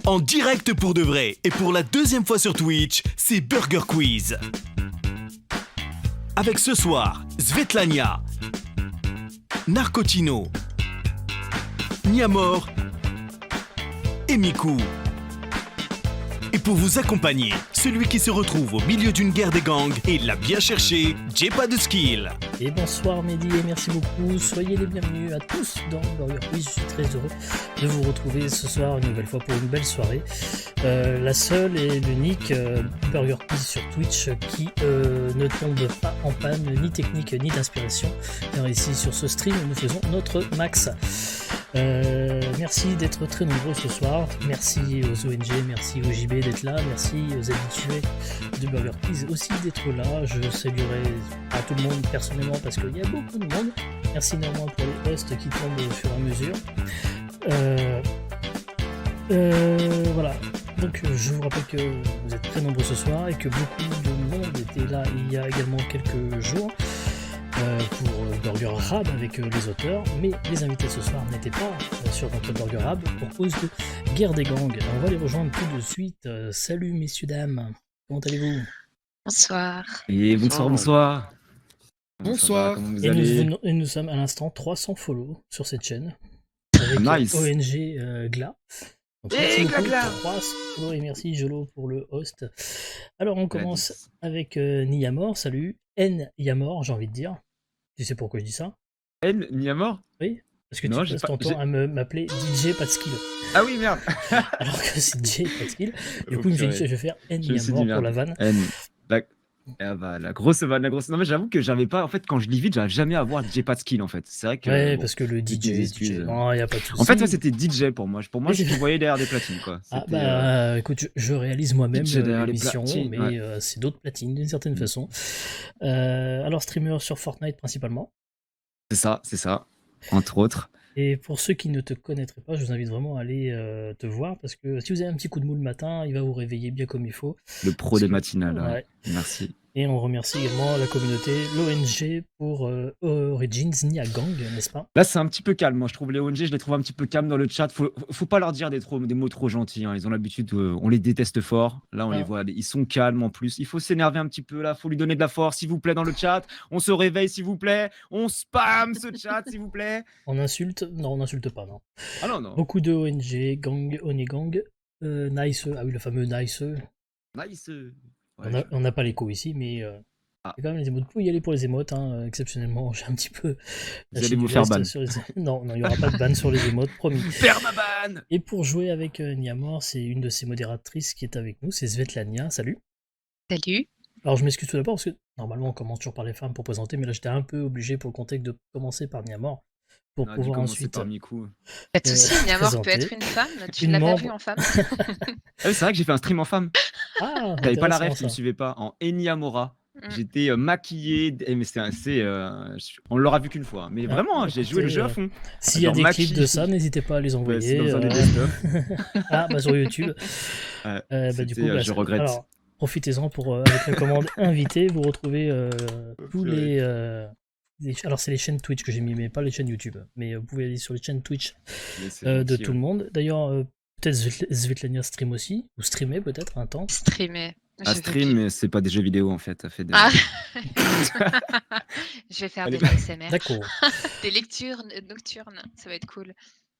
En direct pour de vrai et pour la deuxième fois sur Twitch, c'est Burger Quiz. Avec ce soir, Svetlania, Narcotino, Niamor et Miku. Et pour vous accompagner, celui qui se retrouve au milieu d'une guerre des gangs et l'a bien cherché, j'ai pas de skill. Et bonsoir Mehdi et merci beaucoup, soyez les bienvenus à tous dans Burger Quiz, je suis très heureux de vous retrouver ce soir une nouvelle fois pour une belle soirée. La seule et l'unique Burger Quiz sur Twitch qui ne tombe pas en panne ni technique ni d'inspiration, car ici sur ce stream nous faisons notre max. Merci d'être très nombreux ce soir, merci aux ONG, merci au JB d'être là, merci aux habitués de Burger Quiz aussi d'être là. Je saluerai à tout le monde personnellement parce qu'il y a beaucoup de monde. Merci néanmoins pour les hosts qui tombent au fur et à mesure. Voilà, donc je vous rappelle que vous êtes très nombreux ce soir et que beaucoup de monde était là il y a également quelques jours pour Burger Rab avec les auteurs, mais les invités ce soir n'étaient pas sur notre Burger Rab pour cause de guerre des gangs. Alors, on va les rejoindre tout de suite. Salut messieurs dames, comment allez-vous? Bonsoir. Et bonsoir. Bonsoir. Comment vous Et allez nous sommes à l'instant 300 follow sur cette chaîne avec Nice. ONG Gla. Donc, merci beaucoup, 300 follow et merci Jolo pour le host. Alors on commence avec Niamor. Salut N Yamor, j'ai envie de dire. Tu sais pourquoi je dis ça? N, Niamor? Oui, parce que Non, tu passes ton temps à m'appeler DJ pas de skill. Ah oui, merde. Alors que c'est DJ pas de skill. Du coup, je vais faire N Je me suis dit, Yamor pour merde. la vanne. N. Ah bah, la grosse vanne, la grosse. Non, mais j'avoue que j'avais pas. En fait, quand je lis vite, j'arrive jamais à voir DJ pas de skill en fait. C'est vrai que. Ouais, bon, parce que le toutes DJ, mes excuses. non, y a pas de souci. En fait, ouais, c'était DJ pour moi. Pour moi, je voyais derrière des platines quoi. Ah C'était, bah écoute, je réalise moi-même DJ derrière les l'émission, platines, mais ouais. c'est d'autres platines d'une certaine façon. Alors streamer sur Fortnite principalement. C'est ça, entre autres. Et pour ceux qui ne te connaîtraient pas, je vous invite vraiment à aller te voir parce que si vous avez un petit coup de mou le matin, il va vous réveiller bien comme il faut. Le pro des matinales. Ouais. Ouais. Merci. Et on remercie également la communauté, l'ONG pour Origins Nia Gang, n'est-ce pas? Là, c'est un petit peu calme. Moi, je trouve les ONG, je les trouve un petit peu calmes dans le chat. Faut pas leur dire des mots trop gentils. Hein. Ils ont l'habitude, on les déteste fort. Là, on les voit, ils sont calmes en plus. Il faut s'énerver un petit peu là. Faut lui donner de la force, s'il vous plaît, dans le chat. On se réveille, s'il vous plaît. On spam ce chat, s'il vous plaît. On insulte? Non, on n'insulte pas, non. Ah non. Beaucoup de ONG, Gang, Onigang, Nice, ah oui, le fameux Nice. Nice. Ouais, on n'a pas l'écho ici, mais c'est quand même les émotes. Vous pouvez y aller pour les émotes, hein. Exceptionnellement, j'ai un petit peu. Vous allez vous faire ban. Non, il n'y aura pas de ban sur les émotes, promis. Permaban. Et pour jouer avec Niamor, c'est une de ses modératrices qui est avec nous, c'est Svetlania. Salut. Salut. Alors je m'excuse tout d'abord parce que normalement on commence toujours par les femmes pour présenter, mais là j'étais un peu obligé pour le contexte de commencer par Niamor pour pouvoir ensuite. Par Miku. Pas de soucis, Niamor peut être une femme. Tu ne l'as pas vu en femme. C'est vrai que j'ai fait un stream en femme. Ah, t'avais pas la ref, tu ça. me suivais pas. En Eniamora. J'étais maquillé, mais c'était assez. On l'aura vu qu'une fois. Mais vraiment, j'ai joué le jeu à fond. S'il y a des clips de ça, n'hésitez pas à les envoyer. Ah, bah sur YouTube. Du coup, je regrette. Alors, profitez-en pour, avec la commande invité, vous retrouvez tous les. Alors, c'est les chaînes Twitch que j'ai mis, mais pas les chaînes YouTube. Mais vous pouvez aller sur les chaînes Twitch de tout le monde. D'ailleurs, peut-être Svetlania stream aussi, ou streamer peut-être un temps. Streamer. Stream, mais c'est pas des jeux vidéo en fait. Ah. Je vais faire de l'ASMR. D'accord. Des lectures nocturnes, ça va être cool.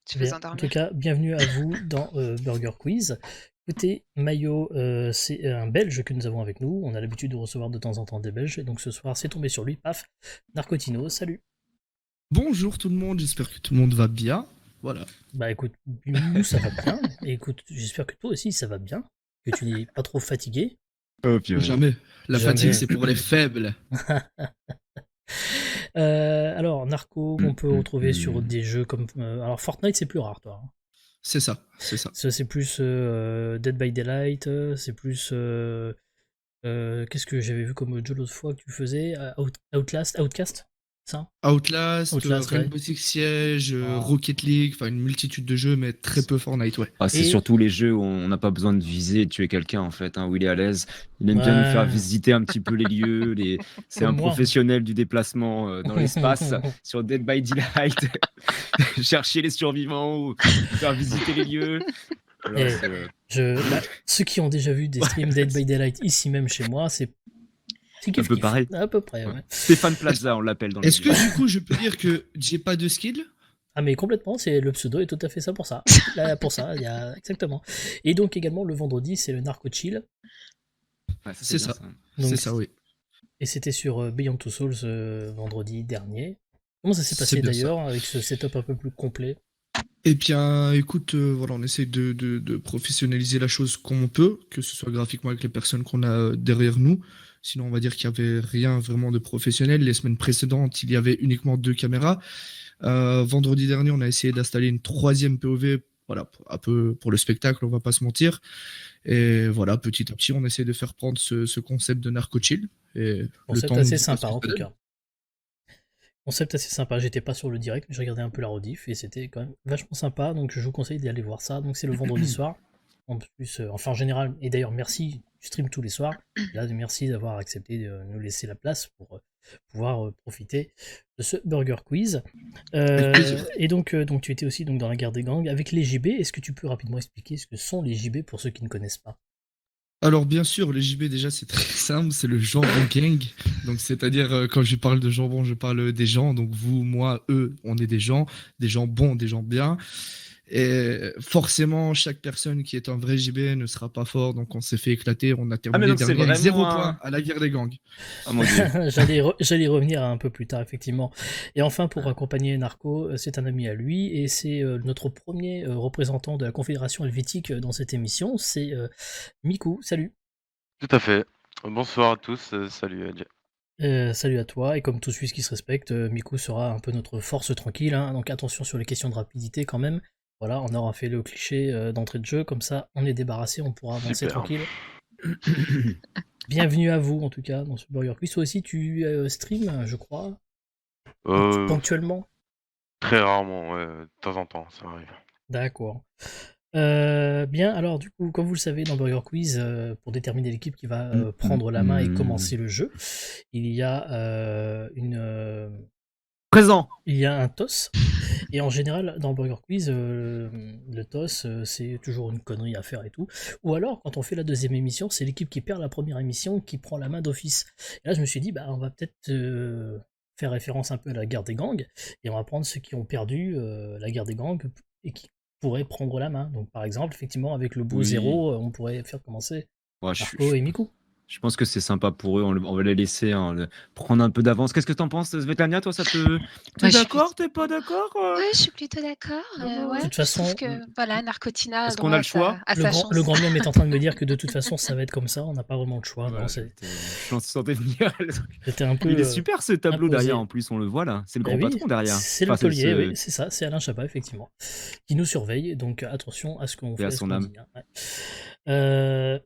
Tu peux endormir. En tout cas, bienvenue à vous dans Burger Quiz. Écoutez, Mayo, c'est un Belge que nous avons avec nous. On a l'habitude de recevoir de temps en temps des Belges. Et donc ce soir, c'est tombé sur lui. Paf, Narcotino, salut. Bonjour tout le monde, j'espère que tout le monde va bien. Voilà. Bah écoute, nous ça va bien. Et écoute, j'espère que toi aussi ça va bien. Que tu n'es pas trop fatigué. Jamais. La fatigue, c'est pour les faibles. Alors, Narco, on peut retrouver sur des jeux comme. Alors, Fortnite, c'est plus rare, toi. Hein. C'est ça. Ça, c'est plus Dead by Daylight, c'est plus. Qu'est-ce que j'avais vu comme jeu l'autre fois que tu faisais? Outcast? ça. Outlast, Outlast, ouais. Rainbow Six Siege, Ah. Rocket League, enfin une multitude de jeux, mais très peu Fortnite, ouais. Ah, c'est Et- surtout les jeux où on n'a pas besoin de viser et de tuer quelqu'un en fait, hein, où il est à l'aise. Il aime bien nous faire Ouais. visiter un petit peu les lieux. C'est Comme un moi. professionnel du déplacement dans l'espace sur Dead by Daylight. Chercher les survivants ou faire visiter les lieux. Voilà, Et- c'est, Ceux qui ont déjà vu des streams Dead by Daylight ici même chez moi, c'est un peu kiff-kiff. pareil. À peu près, ouais. Stéphane Plaza, on l'appelle dans les Est-ce que du coup, je peux dire que j'ai pas de skill? Ah mais complètement, c'est le pseudo est tout à fait ça pour ça. Là, pour ça, il y a exactement. Et donc également le vendredi, c'est le Narco Chill. Ouais, C'est bien, ça. Donc, C'est ça, oui. Et c'était sur Beyond Two Souls vendredi dernier. Comment ça s'est C'est passé bien ça. d'ailleurs avec ce setup un peu plus complet? Eh bien, écoute, voilà, on essaie de professionnaliser la chose comme on peut, que ce soit graphiquement avec les personnes qu'on a derrière nous. Sinon, on va dire qu'il n'y avait rien vraiment de professionnel. Les semaines précédentes, il y avait uniquement 2 caméras. Vendredi dernier, on a essayé d'installer une 3e POV, voilà, un peu pour le spectacle, on va pas se mentir. Et voilà, petit à petit, on essaie de faire prendre ce concept de narco chill. Et Concept nous assez dira ce sympa que en ça tout donne. cas. Concept assez sympa. J'étais pas sur le direct, mais j'ai regardé un peu la rediff et c'était quand même vachement sympa. Donc je vous conseille d'y aller voir ça. Donc c'est le vendredi soir. En plus, enfin en général, et d'ailleurs merci, tu stream tous les soirs. Et là, merci d'avoir accepté de nous laisser la place pour pouvoir profiter de ce Burger Quiz. Avec plaisir. Et donc tu étais aussi donc, dans la guerre des gangs avec les JB. Est-ce que tu peux rapidement expliquer ce que sont les JB pour ceux qui ne connaissent pas? Alors bien sûr, le JB déjà c'est très simple, c'est le jambon gang. Donc c'est-à-dire quand je parle de jambon, je parle des gens. Donc vous, moi, eux, on est des gens bons, des gens bien. Et forcément, chaque personne qui est un vrai JB ne sera pas fort. Donc on s'est fait éclater, on a terminé donc c'est dernier avec 0 vraiment points à la guerre des gangs. Oh mon dieu. J'allais y revenir un peu plus tard, effectivement. Et enfin, pour accompagner Narco, c'est un ami à lui, et c'est notre premier représentant de la Confédération helvétique dans cette émission, c'est Miku. Salut. Tout à fait. Bonsoir à tous, salut Jay. Salut à toi, et comme tout Suisse qui se respecte, Miku sera un peu notre force tranquille, hein, donc attention sur les questions de rapidité quand même. Voilà, on aura fait le cliché d'entrée de jeu, comme ça on est débarrassé, on pourra avancer Super. tranquille. Bienvenue à vous en tout cas dans ce Burger Quiz. Toi aussi tu stream, je crois, ponctuellement. Très rarement, ouais, de temps en temps, ça arrive. D'accord. Bien, alors du coup, comme vous le savez, dans Burger Quiz, pour déterminer l'équipe qui va prendre la main et commencer le jeu, il y a Présent. il y a un toss. Et en général, dans Burger Quiz, le toss, c'est toujours une connerie à faire et tout. Ou alors, quand on fait la deuxième émission, c'est l'équipe qui perd la première émission qui prend la main d'office. Et là, je me suis dit, bah, on va peut-être faire référence un peu à la guerre des gangs, et on va prendre ceux qui ont perdu la guerre des gangs et qui pourraient prendre la main. Donc, par exemple, effectivement, avec le beau Oui. zéro, on pourrait faire commencer Ouais, Marco et Miku. je pense que c'est sympa pour eux, on va les laisser prendre un peu d'avance. Qu'est-ce que t'en penses, Svetlana? Toi, ça te. T'es Ouais, je suis d'accord? T'es pas d'accord? Ouais, je suis plutôt d'accord. De Ouais, toute je façon, trouve que voilà, Narcotina a est-ce qu'on a droit le choix à sa chance. Le grand homme est en train de me dire que de toute façon, ça va être comme ça, on n'a pas vraiment le choix. Voilà, Non, je m'en sentais venir. c'était un peu. Il est super ce tableau imposé. derrière en plus, on le voit là. C'est le Eh grand oui, patron derrière. c'est le Enfin, collier, oui, c'est ça, c'est Alain Chapat, effectivement, qui nous surveille, donc attention à ce qu'on fait. à à ce son qu'on âme. dit, hein, ouais.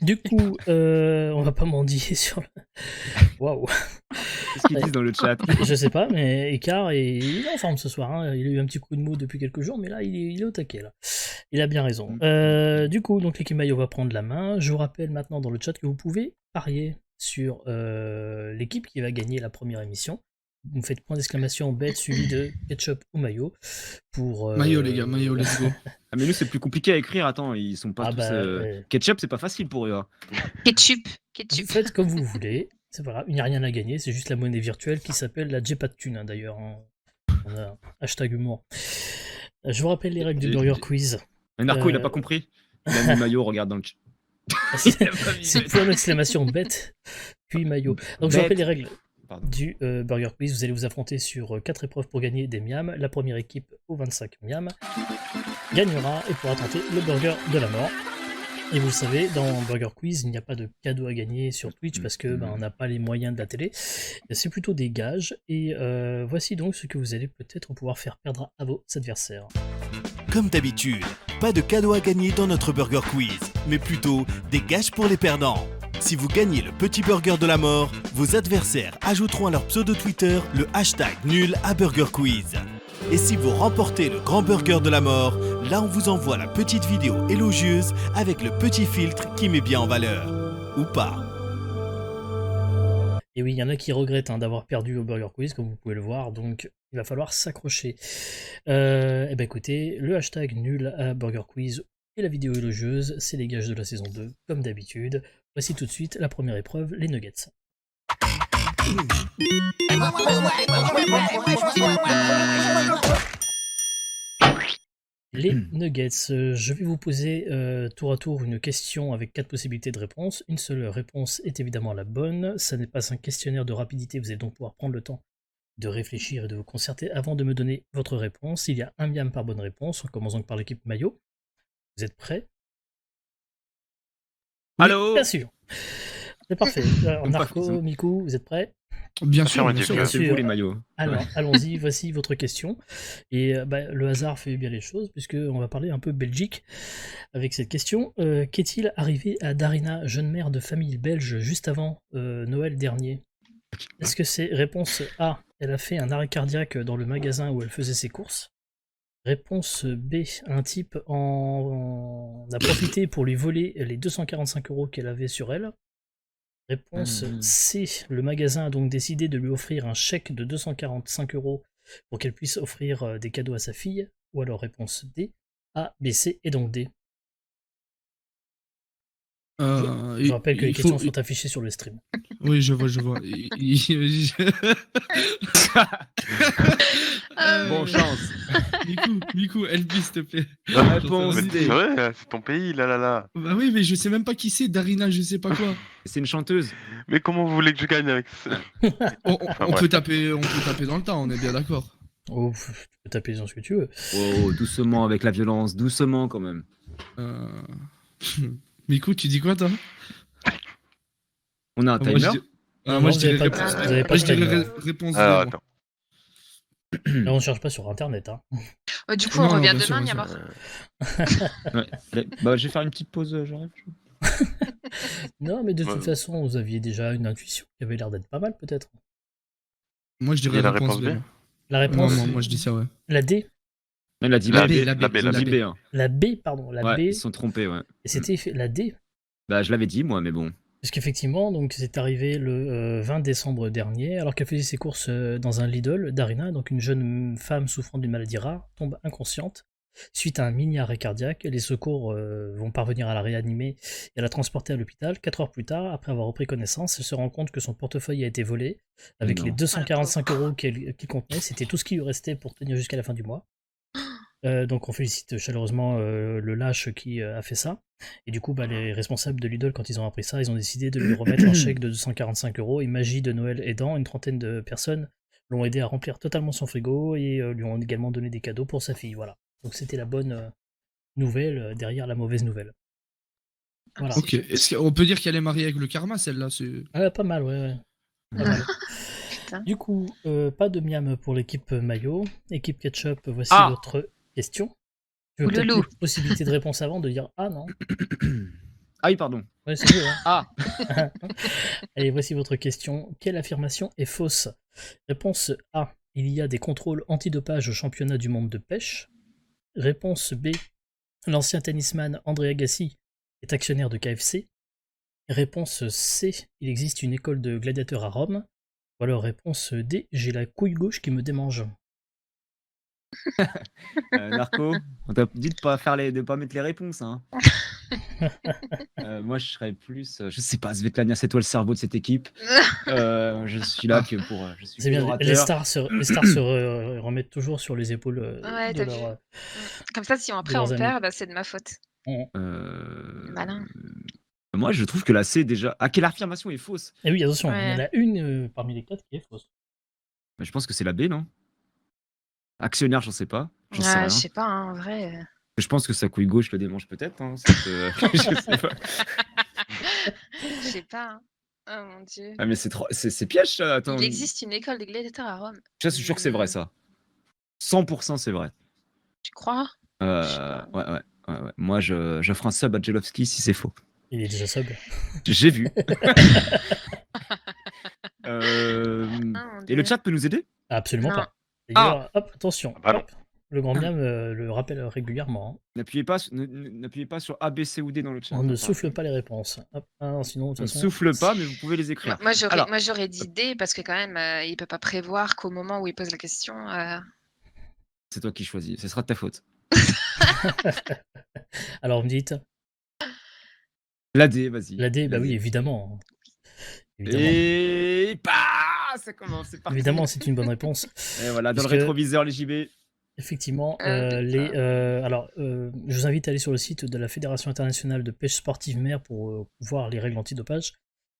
Du coup, on va pas mendier sur le. Waouh! Qu'est-ce qu'ils disent dans le chat? Je sais pas, mais Écart, il est en forme ce soir. Hein. Il a eu un petit coup de mou depuis quelques jours, mais là, il est au taquet. Là. Il a bien raison. Du coup, donc l'équipe Maillot va prendre la main. Je vous rappelle maintenant dans le chat que vous pouvez parier sur l'équipe qui va gagner la première émission. Vous faites point d'exclamation bête suivi de ketchup ou maillot pour. Maillot, les gars, maillot, let's go. Ah, mais nous, c'est plus compliqué à écrire. Attends, ils sont pas Ah tous. bah, ouais. Ketchup, c'est pas facile pour eux. Hein. Ketchup. Vous Ketchup. faites comme vous voulez. C'est pas grave, il n'y a rien à gagner. C'est juste la monnaie virtuelle qui s'appelle la J'ai pas de thune, hein, d'ailleurs. Hein. On a hashtag humour. Je vous rappelle les règles du Burger Quiz. Mais Narco, il a pas compris. Il a mis maillot, regarde dans le chat. C'est point d'exclamation bête, puis maillot. Donc je vous rappelle les règles du Burger Quiz. Vous allez vous affronter sur 4 épreuves pour gagner des miams. La première équipe aux 25 miams gagnera et pourra tenter le burger de la mort. Et vous le savez, dans Burger Quiz, il n'y a pas de cadeau à gagner sur Twitch parce que on n'a pas les moyens de la télé. C'est plutôt des gages. Et voici donc ce que vous allez peut-être pouvoir faire perdre à vos adversaires. Comme d'habitude, pas de cadeau à gagner dans notre Burger Quiz, mais plutôt des gages pour les perdants. Si vous gagnez le petit burger de la mort, vos adversaires ajouteront à leur pseudo Twitter le hashtag nul à Burger Quiz. Et si vous remportez le grand burger de la mort, là on vous envoie la petite vidéo élogieuse avec le petit filtre qui met bien en valeur. Ou pas. Et oui, il y en a qui regrettent d'avoir perdu au Burger Quiz, comme vous pouvez le voir, donc il va falloir s'accrocher. Et ben écoutez, le hashtag nul à Burger Quiz et la vidéo élogieuse, c'est les gages de la saison 2, comme d'habitude. Voici tout de suite la première épreuve, les nuggets. Les nuggets, je vais vous poser tour à tour une question avec 4 possibilités de réponse. Une seule réponse est évidemment la bonne. Ça n'est pas un questionnaire de rapidité, vous allez donc pouvoir prendre le temps de réfléchir et de vous concerter avant de me donner votre réponse. Il y a un miam par bonne réponse. On commence donc par l'équipe maillot. Vous êtes prêts? Allô? Bien sûr. C'est parfait. Narco, Miku, vous êtes prêts? Bien sûr, bien Affirmatif. sûr. C'est vous les maillots. Alors, allons-y, voici votre question. Et le hasard fait bien les choses, puisqu'on va parler un peu Belgique avec cette question. Qu'est-il arrivé à Darina, jeune mère de famille belge, juste avant Noël dernier? Est-ce que c'est réponse A, elle a fait un arrêt cardiaque dans le magasin où elle faisait ses courses? Réponse B, un type en a profité pour lui voler les 245 € qu'elle avait sur elle. Réponse C, le magasin a donc décidé de lui offrir un chèque de 245 € pour qu'elle puisse offrir des cadeaux à sa fille. Ou alors réponse D, A, B, C et donc D. Je rappelle que les questions sont affichées sur le stream. Oui, je vois. Bon chance. Miku, Elvis, s'il te plaît. Réponse Mais D. c'est vrai, c'est ton pays, là. Bah oui, mais je sais même pas qui c'est, Darina, je sais pas quoi. C'est une chanteuse. Mais comment vous voulez que je gagne avec ça? On peut taper dans le tas, on est bien d'accord. Oh, tu peux taper dans ce que tu veux. Oh, doucement avec la violence, doucement quand même. Miku, tu dis quoi, toi? On a un Moi, timer. Moi, Non, je vous avez dirais pas- réponse. vous avez pas Moi, je de dirais timer. réponse Alors, zéro. attends. Là, on ne cherche pas sur internet. Du coup, Non, on revient bien sûr, demain, bien Niamar. Ouais. Bah, je vais faire une petite pause, j'arrive. Non, mais de toute Ouais. façon, vous aviez déjà une intuition qui avait l'air d'être pas mal, peut-être. Moi, je Il y dirais a la réponse réponse B. B. La réponse, Moi, je dis ça, ouais. la D. Elle a dit La B. B, la B, la B, Elle a la dit B. B. Hein. La B, pardon, la Ouais, B. ils sont trompés, ouais. Et c'était la D. Bah, je l'avais dit, moi, mais bon. Parce qu'effectivement, donc c'est arrivé le 20 décembre dernier, alors qu'elle faisait ses courses dans un Lidl, Darina, donc une jeune femme souffrant d'une maladie rare, tombe inconsciente suite à un mini arrêt cardiaque. Les secours vont parvenir à la réanimer et à la transporter à l'hôpital. 4 heures plus tard, après avoir repris connaissance, elle se rend compte que son portefeuille a été volé avec Non. les 245 € qu'il contenait. C'était tout ce qui lui restait pour tenir jusqu'à la fin du mois. Donc on félicite chaleureusement le lâche qui a fait ça. Et du coup, les responsables de Lidl, quand ils ont appris ça, ils ont décidé de lui remettre un chèque de 245 €. Et magie de Noël aidant, une trentaine de personnes l'ont aidé à remplir totalement son frigo et lui ont également donné des cadeaux pour sa fille. Voilà. Donc c'était la bonne nouvelle derrière la mauvaise nouvelle. Voilà. Ok, on peut dire qu'elle est mariée avec le karma, celle-là. Pas mal, ouais. Pas mal. Putain. Du coup, pas de miam pour l'équipe maillot. Équipe ketchup, voici votre question. Tu veux peut-être Loulou. une possibilité de réponse avant de dire ah non. Ah oui, pardon. Ouais, c'est mieux, hein. Ah. Allez, voici votre question. Quelle affirmation est fausse? Réponse A. Il y a des contrôles antidopage au championnat du monde de pêche. Réponse B. L'ancien tennisman André Agassi est actionnaire de KFC. Réponse C. Il existe une école de gladiateurs à Rome. Ou alors réponse D. J'ai la couille gauche qui me démange. Narco, on t'a dit de pas mettre les réponses. Hein. Moi, je serais plus. Je sais pas, Svetlana, c'est toi le cerveau de cette équipe. Je suis là que pour. Je suis C'est bien, collaborateur. les stars se remettent toujours sur les épaules Ouais, de t'as leur. vu. Comme ça, si après leurs on amis. perd, c'est de ma faute. Malin. Moi, je trouve que là, c'est déjà. Ah, quelle affirmation est fausse? Et oui, attention, il y en Ouais. a une parmi les 4 qui est fausse. Je pense que c'est la B, non? Actionnaire, j'en sais pas. J'en sais Ouais, rien. je sais pas, en vrai. Je pense que sa couille gauche le démange peut-être. Hein, je sais pas. Je sais pas. Oh mon dieu. Ah, mais c'est piège, ça. Attends. Il existe une école de gladiateurs à Rome. Je suis sûr que c'est vrai, ça. 100% c'est vrai. Tu crois? Ouais. Moi, je ferai un sub à Jelowski si c'est faux. Il est déjà sub. J'ai vu. mon Et le Dieu. chat peut nous aider? Absolument Non. pas. D'ailleurs, hop, attention. Ah bah non. hop, le grand bien le rappelle régulièrement. N'appuyez pas, n'appuyez pas sur A, B, C ou D dans le chat. On ne hein, souffle par pas les réponses. Hop, sinon, de contre. toute On ne façon. souffle pas, mais vous pouvez les écrire. Alors, Moi, j'aurais dit D parce que quand même, il peut pas prévoir qu'au moment où il pose la question. c'est toi qui choisis. Ce sera de ta faute. Alors, vous me dites La D, vas-y. la D, bah La oui, D. évidemment. Évidemment, Et ça commence, c'est parti. évidemment c'est une bonne réponse. Et voilà, dans Parce le que- rétroviseur, les JB. Effectivement, Putain. je vous invite à aller sur le site de la Fédération internationale de pêche sportive mer pour voir les règles antidopage,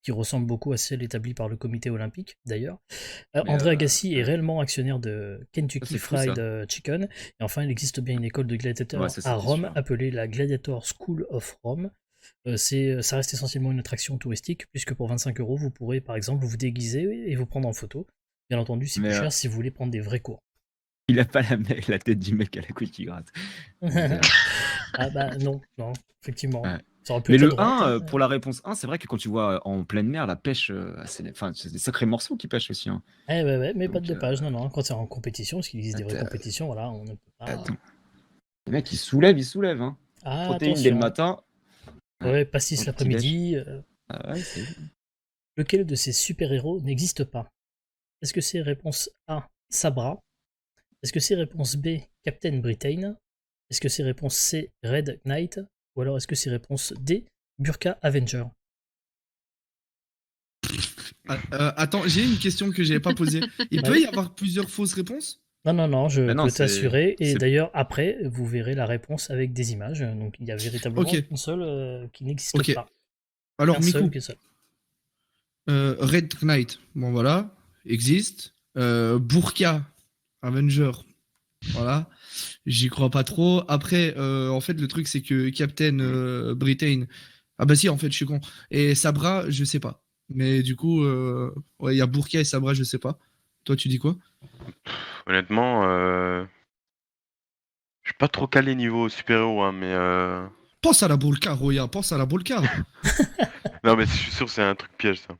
qui ressemblent beaucoup à celles établies par le comité olympique, d'ailleurs. André Agassi est réellement actionnaire de Kentucky c'est fou, Fried ça. Chicken. Et enfin, il existe bien une école de gladiateurs Ouais, ça, c'est à Rome, sûr. appelée la Gladiator School of Rome. Ça reste essentiellement une attraction touristique, puisque pour 25 €, vous pourrez par exemple vous déguiser et vous prendre en photo. Bien entendu, c'est plus Mais, cher si vous voulez prendre des vrais cours. Il a pas la tête du mec à la couille qui gratte. Ah bah non, effectivement. Ouais. Ça aurait pu Mais être à le droite, 1, pour la réponse 1, c'est vrai que quand tu vois en pleine mer, la pêche, c'est des sacrés morceaux qui pêchent aussi. Hein. Ouais, mais pas de Donc, dopage, non. Quand c'est en compétition, parce qu'il existe des vraies attends. compétitions, voilà, on ne peut pas. Attends. Les mecs, ils soulèvent. Hein. Ah, Protéines dès le attention. matin. Ouais, pastis Petit l'après-midi. Ah ouais, c'est... Lequel de ces super-héros n'existe pas? Est-ce que c'est réponse A, Sabra? Est-ce que c'est réponse B, Captain Britain? Est-ce que c'est réponse C, Red Knight? Ou alors est-ce que c'est réponse D, Burqa Avenger? Attends, j'ai une question que j'avais pas posée. Il peut y avoir plusieurs fausses réponses? Non, je Bah non, peux c'est- t'assurer. Et c'est- d'ailleurs, après, vous verrez la réponse avec des images. Donc, il y a véritablement Ok. une seule qui n'existe Ok. pas. Alors, Un seul, Miku, qu'une seule. Red Knight, bon voilà, existe. Burqa Avenger, voilà, j'y crois pas trop. Après, en fait, le truc, c'est que Captain Britain, ah bah si, en fait, je suis con. Et Sabra, je sais pas. Mais du coup, ouais, il y a Burqa et Sabra, je sais pas. Toi, tu dis quoi? Honnêtement, je suis pas trop calé niveau super-héros, hein, mais Pense à la Burqa, Roya, pense à la Burqa. non, mais je suis sûr que c'est un truc piège, ça.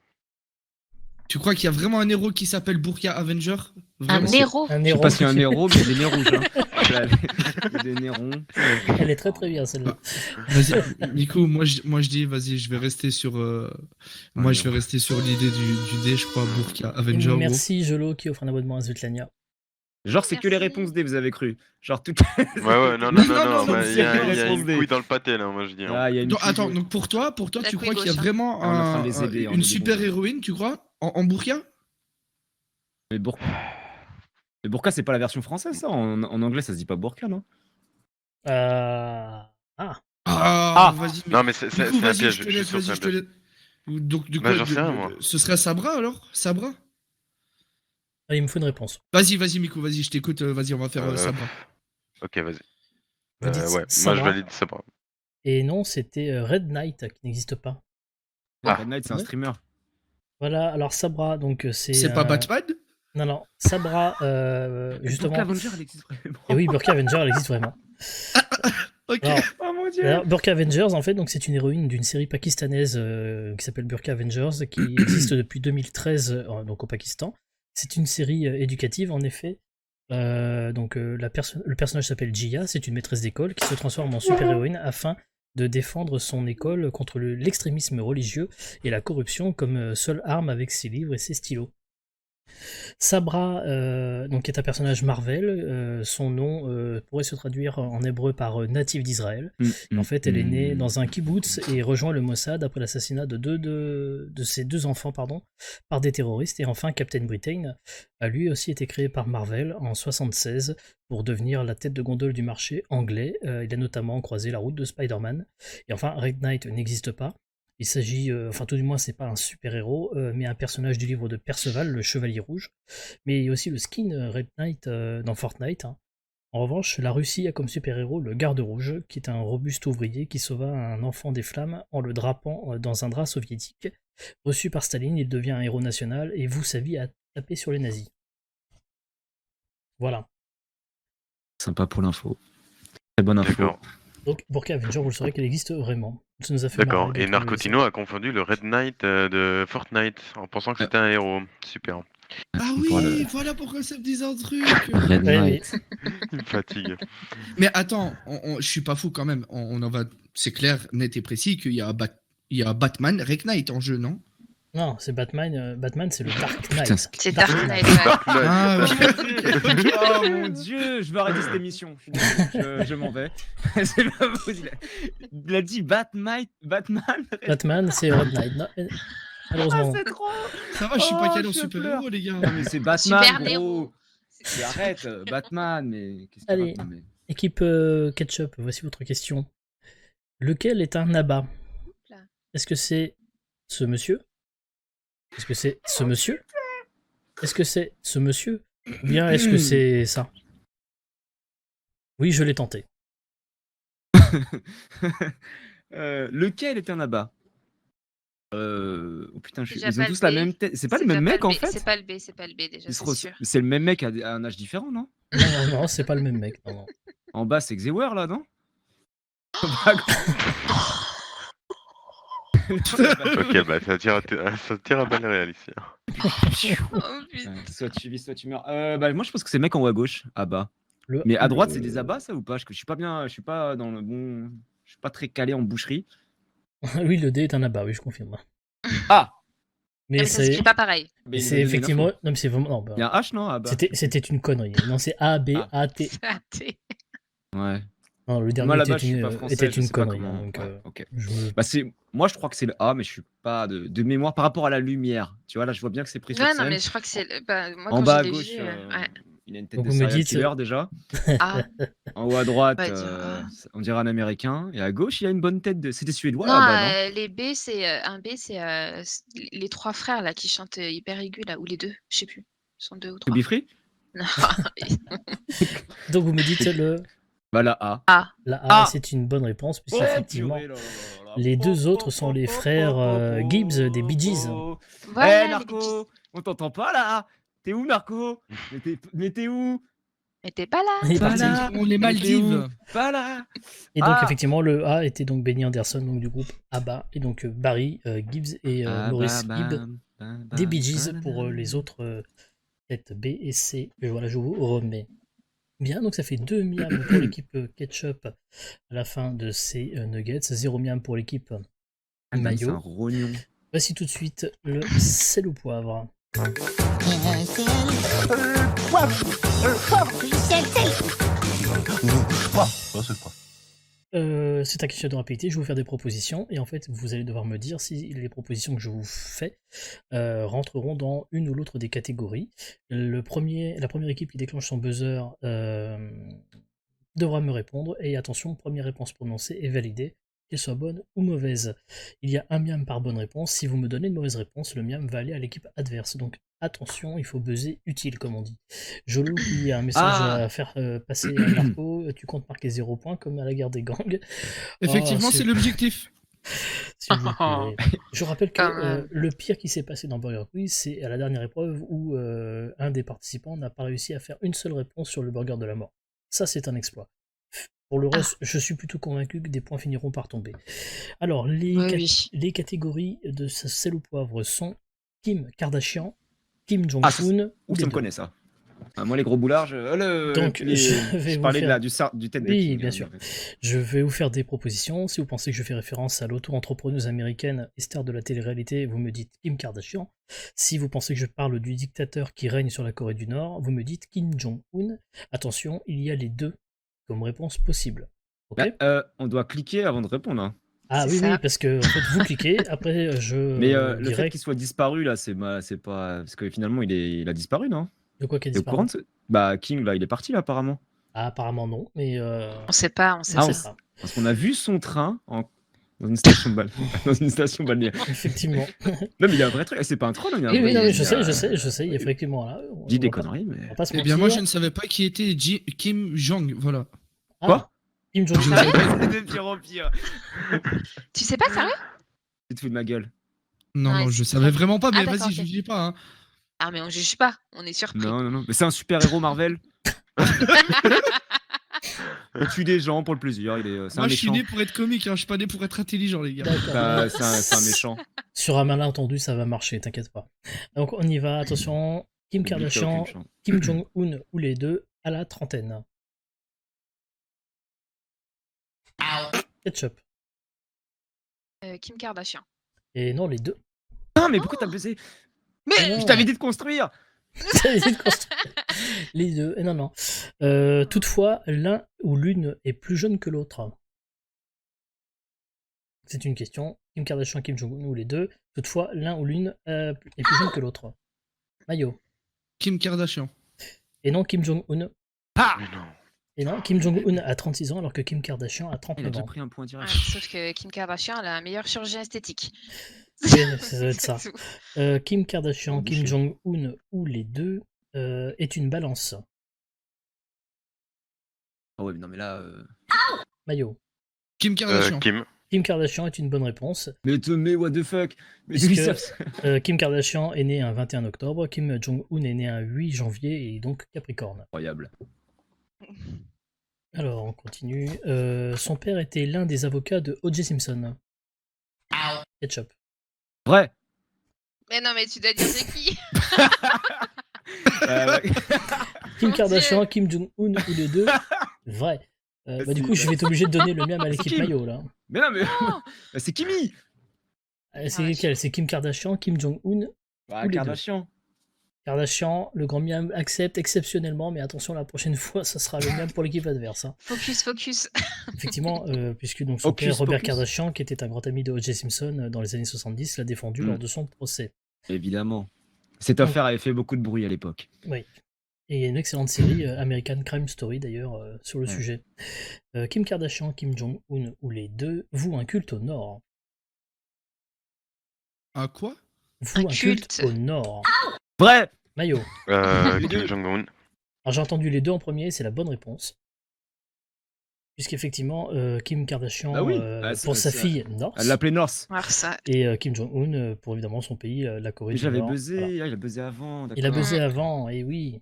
Tu crois qu'il y a vraiment un héros qui s'appelle Burqa Avenger? Un Vraiment? héros. Un Je sais héros. pas s'il y a un héros, mais il y a des nez rouges. Hein. Il y a des nez ronds. Elle est très très bien celle-là. Vas-y, Nico, moi je dis, vas-y, je vais rester sur, moi je vais rester sur l'idée du D, je crois, Burqa Avenger. gros. Merci Jolo qui offre un abonnement à Svetlania. Genre, c'est que les Merci. réponses D, vous avez cru. Genre, tout. Ouais, non, non, bah, il y a réponse une D. couille dans le pâté, là, moi, je dis. Hein. Ah, il y a une Donc, fille- attends, donc pour toi, La tu couille crois qu'il y a gauche, hein. vraiment Ah, on est en train de les aider, on est une des super bons. héroïne, tu crois, en Burqa? Mais Burqa, c'est pas la version française, ça. En anglais, ça se dit pas Burqa, non? Ah. Vas-y. Non, mais c'est Du coup, un vas-y, piège, je te je suis laisse, sûr que vas-y, c'est un je te piège. laisse. Donc, du coup, Bah, j'en sais rien, moi. ce serait Sabra alors? Sabra? Il me faut une réponse. Vas-y, Miku, vas-y, je t'écoute, vas-y, on va faire Sabra. Ok, vas-y. Vous dites Ouais, moi, Sabra. je valide ça. Et non, c'était Red Knight qui n'existe pas. Ah. Red Knight, c'est un Ouais. streamer. Voilà, alors Sabra, donc C'est pas Batman? Non, Sabra, justement. Burqa Avenger, elle existe vraiment. Et oui, Burqa Avenger, elle existe vraiment. Ok. Alors, Oh mon dieu. alors, Burqa Avengers, en fait, donc c'est une héroïne d'une série pakistanaise qui s'appelle Burqa Avengers, qui existe depuis 2013, donc au Pakistan. C'est une série éducative, en effet. Le personnage s'appelle Jia, c'est une maîtresse d'école qui se transforme en super-héroïne afin de défendre son école contre l'extrémisme religieux et la corruption comme seule arme avec ses livres et ses stylos. Sabra, donc est un personnage Marvel. Son nom pourrait se traduire en hébreu par native d'Israël. En fait, elle est née dans un kibbutz et rejoint le Mossad après l'assassinat de ses deux enfants par des terroristes. Et enfin, Captain Britain a lui aussi été créé par Marvel en 1976 pour devenir la tête de gondole du marché anglais. Il a notamment croisé la route de Spider-Man. Et enfin, Red Knight n'existe pas. Il s'agit, enfin tout du moins c'est pas un super-héros, mais un personnage du livre de Perceval, le Chevalier Rouge. Mais il y a aussi le skin Red Knight dans Fortnite. Hein. En revanche, la Russie a comme super-héros le Garde Rouge, qui est un robuste ouvrier qui sauva un enfant des flammes en le drapant dans un drap soviétique. Reçu par Staline, il devient un héros national et voue sa vie à taper sur les nazis. Voilà. Sympa pour l'info. Très bonne info. D'accord. Donc, Burka Avenger, vous le saurez qu'elle existe vraiment. Ça nous a fait D'accord. marrer Et de trouver Narcotino a confondu le Red Knight de Fortnite en pensant que c'était un héros. Super. Ah oui, voilà pourquoi ça me disait un truc. Red Ouais, Knight. Il me fatigue. Mais attends, je suis pas fou quand même. On en va. C'est clair, net et précis qu'il y a Batman, Red Knight en jeu, non? Non, c'est Batman. Batman, c'est le Dark Knight. Putain, C'est Dark Knight, ouais. Ah, Oh mon dieu, je veux arrêter cette émission. Je suis désolé, je m'en vais. C'est pas possible. Il a dit Batman. Batman, c'est Red Knight. Non, Ah, malheureusement. c'est trop. ça va, je suis pas Oh, calé en je super-héros, les gars. Non, mais c'est Batman, Super gros. héros. Mais arrête, Batman, mais qu'est-ce qu'il Allez. raconte, mais... Équipe Ketchup, voici votre question. Lequel est un abat? Là. Est-ce que c'est ce monsieur? Est-ce que c'est ce monsieur? Est-ce que c'est ce monsieur? Ou bien est-ce que c'est ça? Oui, je l'ai tenté. Lequel est un abat? Oh putain, Déjà ils ont pas tous le la B. même tête. C'est pas le déjà même mec le en B, fait? C'est pas le B déjà, Ils se c'est res- sûr. C'est le même mec à un âge différent, non? Non, c'est pas le même mec. Non. En bas, c'est Xewer là, non? Ok, bah ça tire à balles réelles ici. Oh putain. Soit tu vis, soit tu meurs. Moi, je pense que c'est le mec en haut à gauche, à bas. Le- Mais à droite, le- c'est des abats, ça ou pas? Je suis pas bien, je suis pas dans le bon. Je suis pas très calé en boucherie. Oui, le D est un abat, oui, je confirme. Ah! Mais ça s'écrit pas pareil. Mais il c'est m'a donné effectivement. l'info. Non, mais c'est vraiment. Non, bah, Il y a un H, non? À bas. c'était une connerie. Non, c'est A, B, Ah. A, T. C'est raté. Ouais. Non, le dernier Moi, là-bas, était je suis une, pas français. était je une sais pas connerie. comment. Donc, Ouais, ok. je- Moi, je crois que c'est le A, mais je suis pas de mémoire par rapport à la lumière. Tu vois, là, je vois bien que c'est pris sur Ouais, non, scène. mais je crois que c'est. Moi, En quand bas je à l'ai gauche, vu, ouais. il a une tête Donc de vous me serial dites, killer déjà. Ah, En haut à droite, on va dire A. on dirait un américain. Et à gauche, il a une bonne tête de. C'était suédois Non, là-bas, non? les B, c'est un B, c'est les trois frères là qui chantent hyper aigu là, ou les deux, je sais plus. Ils sont deux ou To trois. be free? Non. Donc vous me dites le. Bah, la A. La A, Ah. c'est une bonne réponse, Oh, puisqu'effectivement, purée, là, là, là, là. les deux autres sont les frères Gibbs des Bee Gees. Voilà, Eh, les Narco, petits- on t'entend pas là? T'es où, Narco? Mais t'es où? Mais t'es pas là. Il est Pas parti. là. On les Mais t'es où? Maldives. Pas là. Et donc, Ah. effectivement, le A était donc Benny Anderson, donc du groupe ABBA, et donc Barry Gibbs et Ah, Maurice bah, Gibb bah, des bah, Bee Gees bah, pour bah. les autres têtes B et C. Et voilà, je vous remets. Bien, donc ça fait 2 miams pour l'équipe Ketchup à la fin de ces nuggets, 0 miam pour l'équipe Ah, c'est un Maillot. rognon. Voici tout de suite le sel au poivre. C'est un question de rapidité, je vais vous faire des propositions et en fait vous allez devoir me dire si les propositions que je vous fais rentreront dans une ou l'autre des catégories. La première équipe qui déclenche son buzzer devra me répondre et attention, première réponse prononcée est validée, qu'elle soit bonne ou mauvaise. Il y a un miam par bonne réponse, si vous me donnez une mauvaise réponse, le miam va aller à l'équipe adverse. Donc attention, il faut buzzer utile comme on dit. Jolo qui a un message à faire passer à Marco, tu comptes marquer 0 points comme à la guerre des gangs. Effectivement, Oh, c'est l'objectif. S'il vous plaît. Je rappelle que Quand même. le pire qui s'est passé dans Burger Quiz, c'est à la dernière épreuve où un des participants n'a pas réussi à faire une seule réponse sur le burger de la mort. Ça, c'est un exploit. Pour le reste, je suis plutôt convaincu que des points finiront par tomber. Alors, Oui. les catégories de ce sel au poivre sont Kim Kardashian, Kim Jong-un ou Où ça les me deux. connaît ça? Ah, moi, les gros boulards, Donc, je vais je vous parlais faire- du tête de Oui, King, bien hein, sûr. mais- Je vais vous faire des propositions. Si vous pensez que je fais référence à l'auto-entrepreneuse américaine et star de la télé-réalité, vous me dites Kim Kardashian. Si vous pensez que je parle du dictateur qui règne sur la Corée du Nord, vous me dites Kim Jong-un. Attention, il y a les deux comme réponse possible. Ok. Bah, on doit cliquer avant de répondre, hein. Ah c'est oui, ça. oui, parce que en fait, vous cliquez, après je Mais le dirais fait qu'il soit disparu, là, c'est pas. Parce que finalement, il a disparu, non? de quoi qu'elle T'es au disparaît. courant de ce- Bah, King, là, il est parti, là, apparemment. Ah, apparemment non, mais On sait pas, on sait on pas. sait pas. Parce qu'on a vu son train dans une station dans une station balnéaire. Effectivement. Non, mais il y a un vrai truc. C'est pas un troll, hein, il y a un Oui, vrai- oui, non, il y mais a- je sais, effectivement là. On Dis des va pas- conneries, mais. on va pas se Eh bien, moi, je mentir. ne savais pas qui était Kim Jong. Voilà. Ah, Quoi Kim Jong-un. C'est de pire en pire. Tu sais pas, sérieux? Tu te fous de ma gueule. Non, Ouais, non, je c'est savais pas- vraiment pas, mais Ah, d'accord, vas-y, ok. je dis pas. Hein. Ah, mais on juge pas, on est surpris. Non, non, non. Mais c'est un super héros Marvel. Il tue des gens pour le plaisir. C'est un Moi, je suis méchant. né pour être comique, hein. Je suis pas né pour être intelligent, les gars. D'accord. C'est un méchant. Sur un malentendu, ça va marcher, t'inquiète pas. Donc on y va, attention. Kim Le but, il y a Kardashian, aucune chance. Kim Jong-un ou les deux à la trentaine. Ketchup. Kim Kardashian. Et non, les deux. Non, mais pourquoi t'as baisé? Mais Ah non. Je t'avais dit de construire. T'as essayé de construire. Les deux. Et non, non. Toutefois, l'un ou l'une est plus jeune que l'autre. C'est une question. Kim Kardashian, Kim Jong-un ou les deux. Toutefois, l'un ou l'une est plus jeune que l'autre. Mayo. Kim Kardashian. Et non, Kim Jong-un. Ah, Mais non. Et non, Kim Jong-un a 36 ans alors que Kim Kardashian a il a 39 déjà ans. pris un point direct. sauf que Kim Kardashian, elle a un meilleur chirurgien esthétique. Oui, ça doit être ça. C'est tout. Kim Kardashian, Embouché. Kim Jong-un ou les deux est une balance. Ah ouais, mais non, mais là. Mayo. Kim Kardashian. Kim. Kim Kardashian est une bonne réponse. Mais what the fuck? Mais Puisque- d'où ils savent- Kim Kardashian est né un 21 octobre, Kim Jong-un est né un 8 janvier et donc Capricorne. Incroyable. Alors on continue. Son père était l'un des avocats de O.J. Simpson. Ketchup. Vrai. Mais non, mais tu dois dire c'est qui? Ouais. Kim Mon Kardashian, Dieu. Kim Jong-un ou les deux. Vrai. Du coup, je vais être obligé de donner le mien à l'équipe Kim. Mayo là. Mais non, mais. Non. C'est Kimi. C'est Ah, lequel? C'est Kim Kardashian, Kim Jong-un. Bah, Ou les deux. Kardashian. Kardashian, le grand miam accepte exceptionnellement, mais attention, la prochaine fois, ça sera le miam pour l'équipe adverse. Hein. Focus. Effectivement, puisque donc son Hocus père, Robert pocus. Kardashian, qui était un grand ami de O.J. Simpson dans les années 70, l'a défendu lors de son procès. Évidemment. Cette affaire avait fait beaucoup de bruit à l'époque. Oui. Et il y a une excellente série, American Crime Story d'ailleurs, sur le Ouais. sujet. Kim Kardashian, Kim Jong-un ou les deux vouent un culte au nord. À quoi? Vouent Un un culte culte. au nord. Vrai. Mayo. Les Kim deux. Jong-un. Alors j'ai entendu les deux en premier, c'est la bonne réponse. Puisqu'effectivement, Kim Kardashian, Bah oui. pour sa c'est- fille, North, Elle l'appelait North. Alors ça. et Kim Jong-un, pour évidemment son pays, la Corée Mais du j'avais Nord. buzzé. Voilà. Ah, il a buzzé avant. Il a d'accord. buzzé avant, et oui.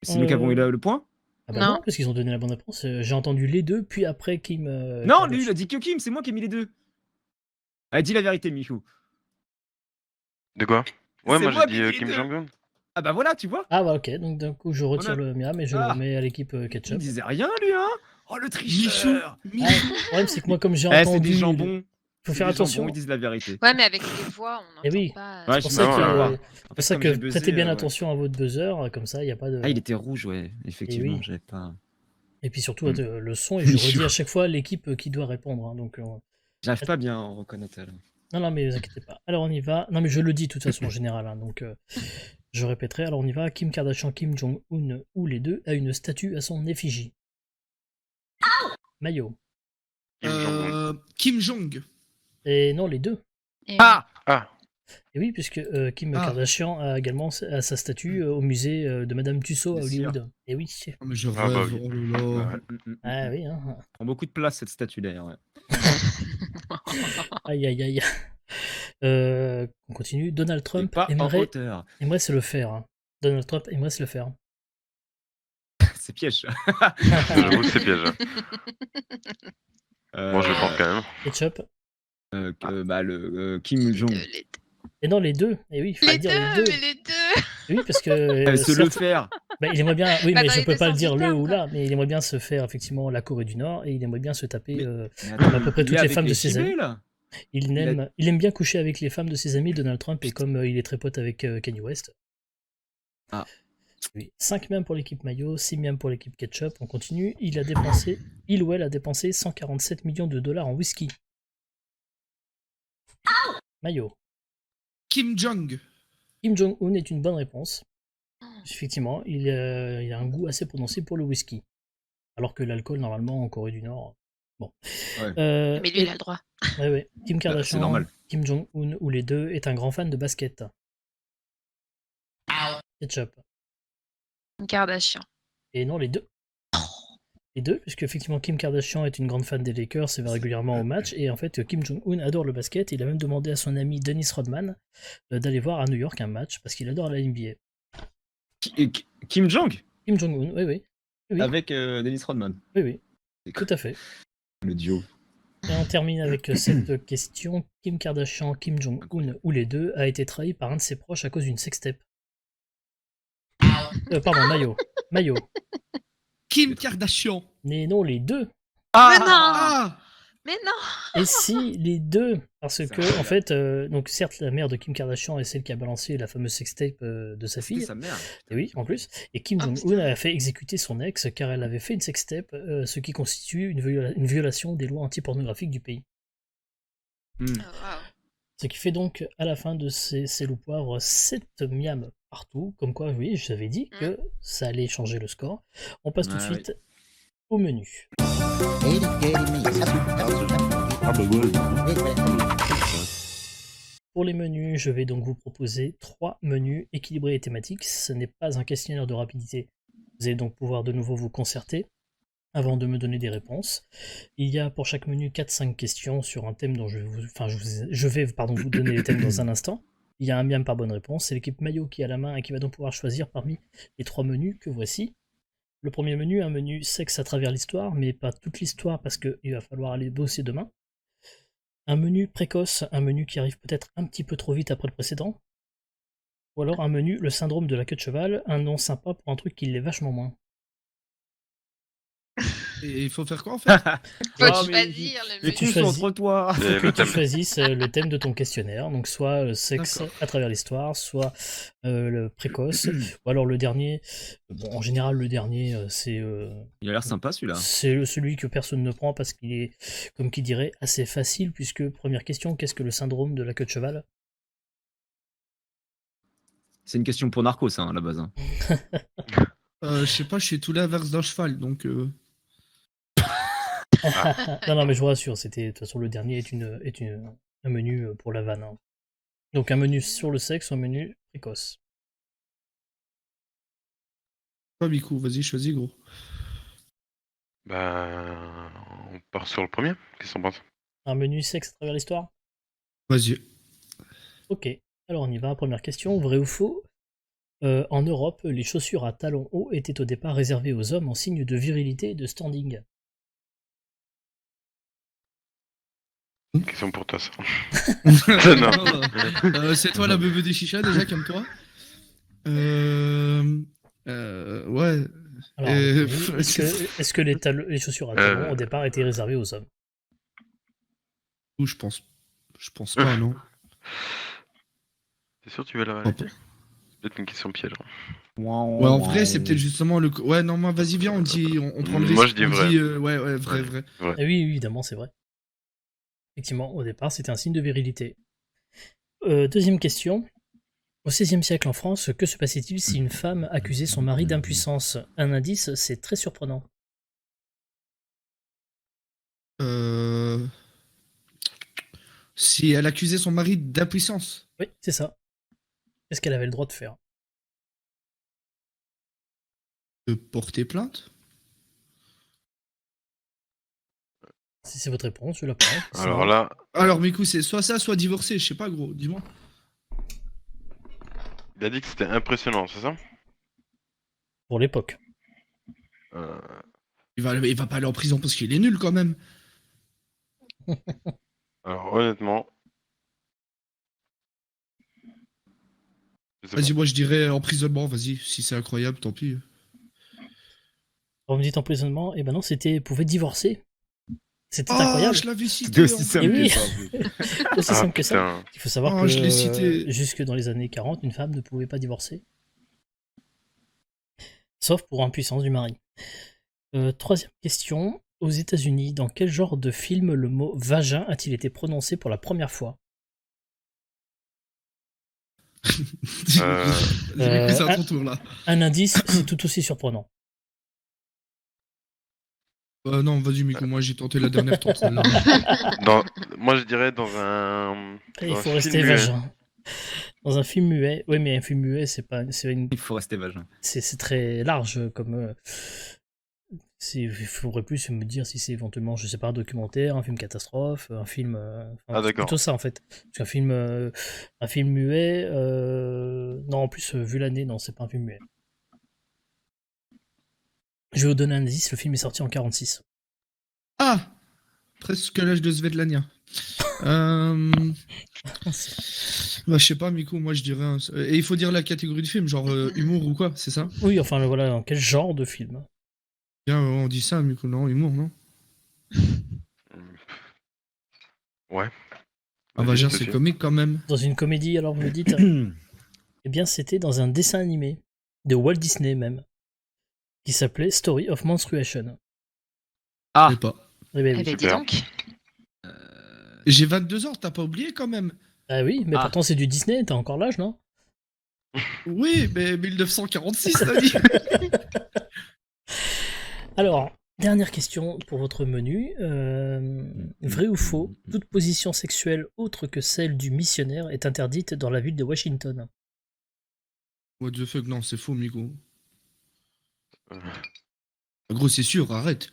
C'est nous qui avons eu le point. Ah bah Non. non, parce qu'ils ont donné la bonne réponse. J'ai entendu les deux, puis après Kim. Non, Kardashian. lui, il a dit que Kim. C'est moi qui ai mis les deux. Allez, dis la vérité, Michou. De quoi? Ouais, C'est moi moi j'ai qui dit ai dit Kim deux. Jong-un. Ah bah voilà, tu vois. Ah bah ok, donc d'un coup je retire On a- le mien, mais je Ah. le remets à l'équipe Il Ketchup. disait rien, lui, hein. Oh, le tricheur. Ah, le problème c'est que moi comme j'ai Eh, entendu. c'est des jambons. Faut C'est faire des attention. jambons, ils disent la vérité. Ouais, mais avec les voix, on Eh n'entend oui. pas. Ouais, C'est pour je ça sais que, pas, ouais. En pour fait, ça comme que j'ai buzzé, prêtez bien ouais. attention à votre buzzer, comme ça il n'y a pas de. Ah, il était rouge, ouais. Effectivement, oui. j'avais pas. Et puis surtout Hmm. le son, et je redis à chaque fois l'équipe qui doit répondre. Hein, donc, J'arrive pas bien à en reconnaître. Là. non, mais ne vous inquiétez pas. Alors on y va. Non, mais je le dis de toute façon en général. Hein, donc je répéterai. Alors on y va. Kim Kardashian, Kim Jong-un ou les deux a une statue à son effigie. Mayo. Kim Jong-un. Kim Jong. Et non, les deux. Et- Ah. Ah, Et oui, puisque Kim Ah. Kardashian a également sa statue au musée de Madame Tussauds à Bien sûr. Hollywood. Et oui. Oh, mais je Ah bah rêve. oui. Oh là là. Ah oui, hein. Prend beaucoup de place cette statue d'ailleurs. Ouais. Aïe aïe aïe. On continue. Donald Et Trump pas en aimerait hauteur. se le faire. Hein. Donald Trump aimerait se le faire. C'est piège. j'avoue, c'est piège. Bon, je le prends quand même. Ketchup. Kim Jong. Les Et non, les deux. Et oui, il faut deux, dire les deux. mais les deux. Oui, parce que. Se le certes, faire. bah, il aimerait bien. Oui, Bah, mais dans je les peux deux pas le sens dire du le terme, ou quoi. là. Mais il aimerait bien se faire effectivement la Corée du Nord et il aimerait bien se taper Mais à peu près il toutes est les avec femmes de ses Chibé, amis. là. Il aime bien coucher avec les femmes de ses amis, Donald Trump, et comme il est très pote avec Kanye West. Ah. Oui. 5 miams pour l'équipe Mayo, 6 miams pour l'équipe Ketchup. On continue. Il ou elle a dépensé 147 millions de dollars en whisky. Mayo. Kim Jong. Kim Jong-un est une bonne réponse. Effectivement, il a un goût assez prononcé pour le whisky. Alors que l'alcool, normalement, en Corée du Nord. Bon. Ouais. Mais lui, il a le droit. Ouais. Kim Kardashian, normal. Kim Jong-un ou les deux est un grand fan de basket. Ketchup. Kim Kardashian. Et non, les deux. Les deux, puisque effectivement Kim Kardashian est une grande fan des Lakers et va régulièrement au match. Et en fait, Kim Jong-un adore le basket. Il a même demandé à son ami Dennis Rodman d'aller voir à New York un match parce qu'il adore la NBA. Kim Jong Kim Jong-un, oui. avec Dennis Rodman. Oui. Tout à fait. Le duo. Et on termine avec cette question. Kim Kardashian, Kim Jong-un ou les deux a été trahi par un de ses proches à cause d'une sextape. Pardon, Mayo. Kim Kardashian. Mais non, les deux. Mais non Ah Mais non Et si, les deux. Parce que, en fait, donc certes, la mère de Kim Kardashian est celle qui a balancé la fameuse sextape de sa C'était fille. sa mère. Et oui, en plus. Et Kim Ah, Jong-un a fait exécuter son ex car elle avait fait une sextape, ce qui constitue une violation des lois anti-pornographiques du pays. Oh, wow. Ce qui fait donc, à la fin de ces loups poivres, 7 miams partout. Comme quoi, oui, je t'avais dit que ça allait changer le score. On passe tout de suite au menu. Pour les menus, je vais donc vous proposer 3 menus équilibrés et thématiques. Ce n'est pas un questionnaire de rapidité. Vous allez donc pouvoir de nouveau vous concerter avant de me donner des réponses. Il y a pour chaque menu 4-5 questions sur un thème dont je vais vous donner les thèmes dans un instant. Il y a un miam par bonne réponse. C'est l'équipe Mayo qui a la main et qui va donc pouvoir choisir parmi les 3 menus que voici. Le premier menu, un menu sexe à travers l'histoire, mais pas toute l'histoire parce qu'il va falloir aller bosser demain. Un menu précoce, un menu qui arrive peut-être un petit peu trop vite après le précédent. Ou alors un menu, le syndrome de la queue de cheval, un nom sympa pour un truc qui l'est vachement moins. Et il faut faire quoi en fait? Faut Oh, choisir le Mais menu. tu choisis. Concentre-toi. Et Que le tu thème. choisisses le thème de ton questionnaire, donc soit sexe D'accord. à travers l'histoire, soit le précoce, ou alors le dernier. Bon, en général, le dernier, c'est Il a l'air sympa celui-là. celui que personne ne prend parce qu'il est, comme qui dirait, assez facile, puisque première question, qu'est-ce que le syndrome de la queue de cheval? C'est une question pour Narcos, hein, à la base. Hein. Je sais pas, je suis tout l'inverse d'un cheval, donc... Non, mais je vous rassure, de toute façon, le dernier est un menu pour la vanne. Hein. Donc un menu sur le sexe ou un menu précoce. Pas Miku, vas-y, choisis gros. Bah, on part sur le premier. Qu'est-ce qu'on pense? Un menu sexe à travers l'histoire? Vas-y. Ok, alors on y va. Première question, vrai ou faux? En Europe, les chaussures à talons hauts étaient au départ réservées aux hommes en signe de virilité et de standing. Question pour toi, ça. Non. C'est toi la beuve des chichas déjà, calme-toi. Ouais. Alors, est-ce que les chaussures à talons au départ étaient réservées aux hommes? Ou je pense pas, non. T'es sûr que tu veux la valider? C'est peut-être une question piège. Ouais, en vrai, c'est peut-être justement le. Ouais, non, moi, vas-y, viens, on prend le risque. Moi, je dis on vrai. dit, ouais, vrai. Ah oui, évidemment, c'est vrai. Effectivement, au départ, c'était un signe de virilité. Deuxième question. Au XVIe siècle en France, que se passait-il si une femme accusait son mari d'impuissance? Un indice, c'est très surprenant. Si elle accusait son mari d'impuissance. Oui, c'est ça. Qu'est-ce qu'elle avait le droit de faire? De porter plainte? Si c'est votre réponse, je la prends. Alors là, Alors, Miku, c'est soit ça, soit divorcé, je sais pas, gros, dis-moi. il a dit que c'était impressionnant, c'est ça? Pour l'époque. Il va pas aller en prison parce qu'il est nul quand même. Alors honnêtement, je sais Vas-y, pas. moi je dirais emprisonnement, vas-y, si c'est incroyable, tant pis. Quand vous me dites emprisonnement, eh ben non, pouvait divorcer. C'était Oh, incroyable. je l'avais cité. C'est aussi simple oui. que ça. en plus. Aussi simple que ça. putain. Il faut savoir Oh, que je l'ai cité. jusque dans les années 40, une femme ne pouvait pas divorcer. Sauf pour impuissance du mari. Troisième question. Aux États-Unis, dans quel genre de film le mot vagin a-t-il été prononcé pour la première fois? C'est à ton tour là. Un indice, c'est tout aussi surprenant. Non, vas-y, Miku, moi j'ai tenté la dernière tente. Celle-là. Moi je dirais dans un. Il dans faut un rester film muet. vagin. Dans un film muet. Oui, mais un film muet, c'est Il faut rester vagin. c'est très large comme. Il faudrait plus me dire si c'est éventuellement, je sais pas, un documentaire, un film catastrophe, un film. Ah, c'est d'accord. plutôt ça en fait. Parce qu'un film, un film muet. Non, en plus, vu l'année, non, c'est pas un film muet. Je vais vous donner un indice, le film est sorti en 46. Ah, presque l'âge de Svetlana. Bah, je sais pas, Miku, moi je dirais. Et il faut dire la catégorie de film, genre humour ou quoi, c'est ça? Oui, enfin voilà, dans quel genre de film? Bien, on dit ça, Miku, non? Humour, non? Ouais. Ah bah, Vas-y, je te c'est suis. comique quand même. Dans une comédie, alors vous me dites? Eh bien, c'était dans un dessin animé de Walt Disney même, qui s'appelait Story of Menstruation. Ah, Je sais pas. Eh ben Eh oui. ben, dis Super. donc. J'ai 22 ans, t'as pas oublié quand même? Ah oui, mais Ah. pourtant c'est du Disney, t'as encore l'âge, non? Oui, mais 1946, t'as dit. Alors, dernière question pour votre menu. Vrai ou faux, toute position sexuelle autre que celle du missionnaire est interdite dans la ville de Washington. What the fuck, non, c'est faux, Miku. Euh, Gros, c'est sûr, arrête.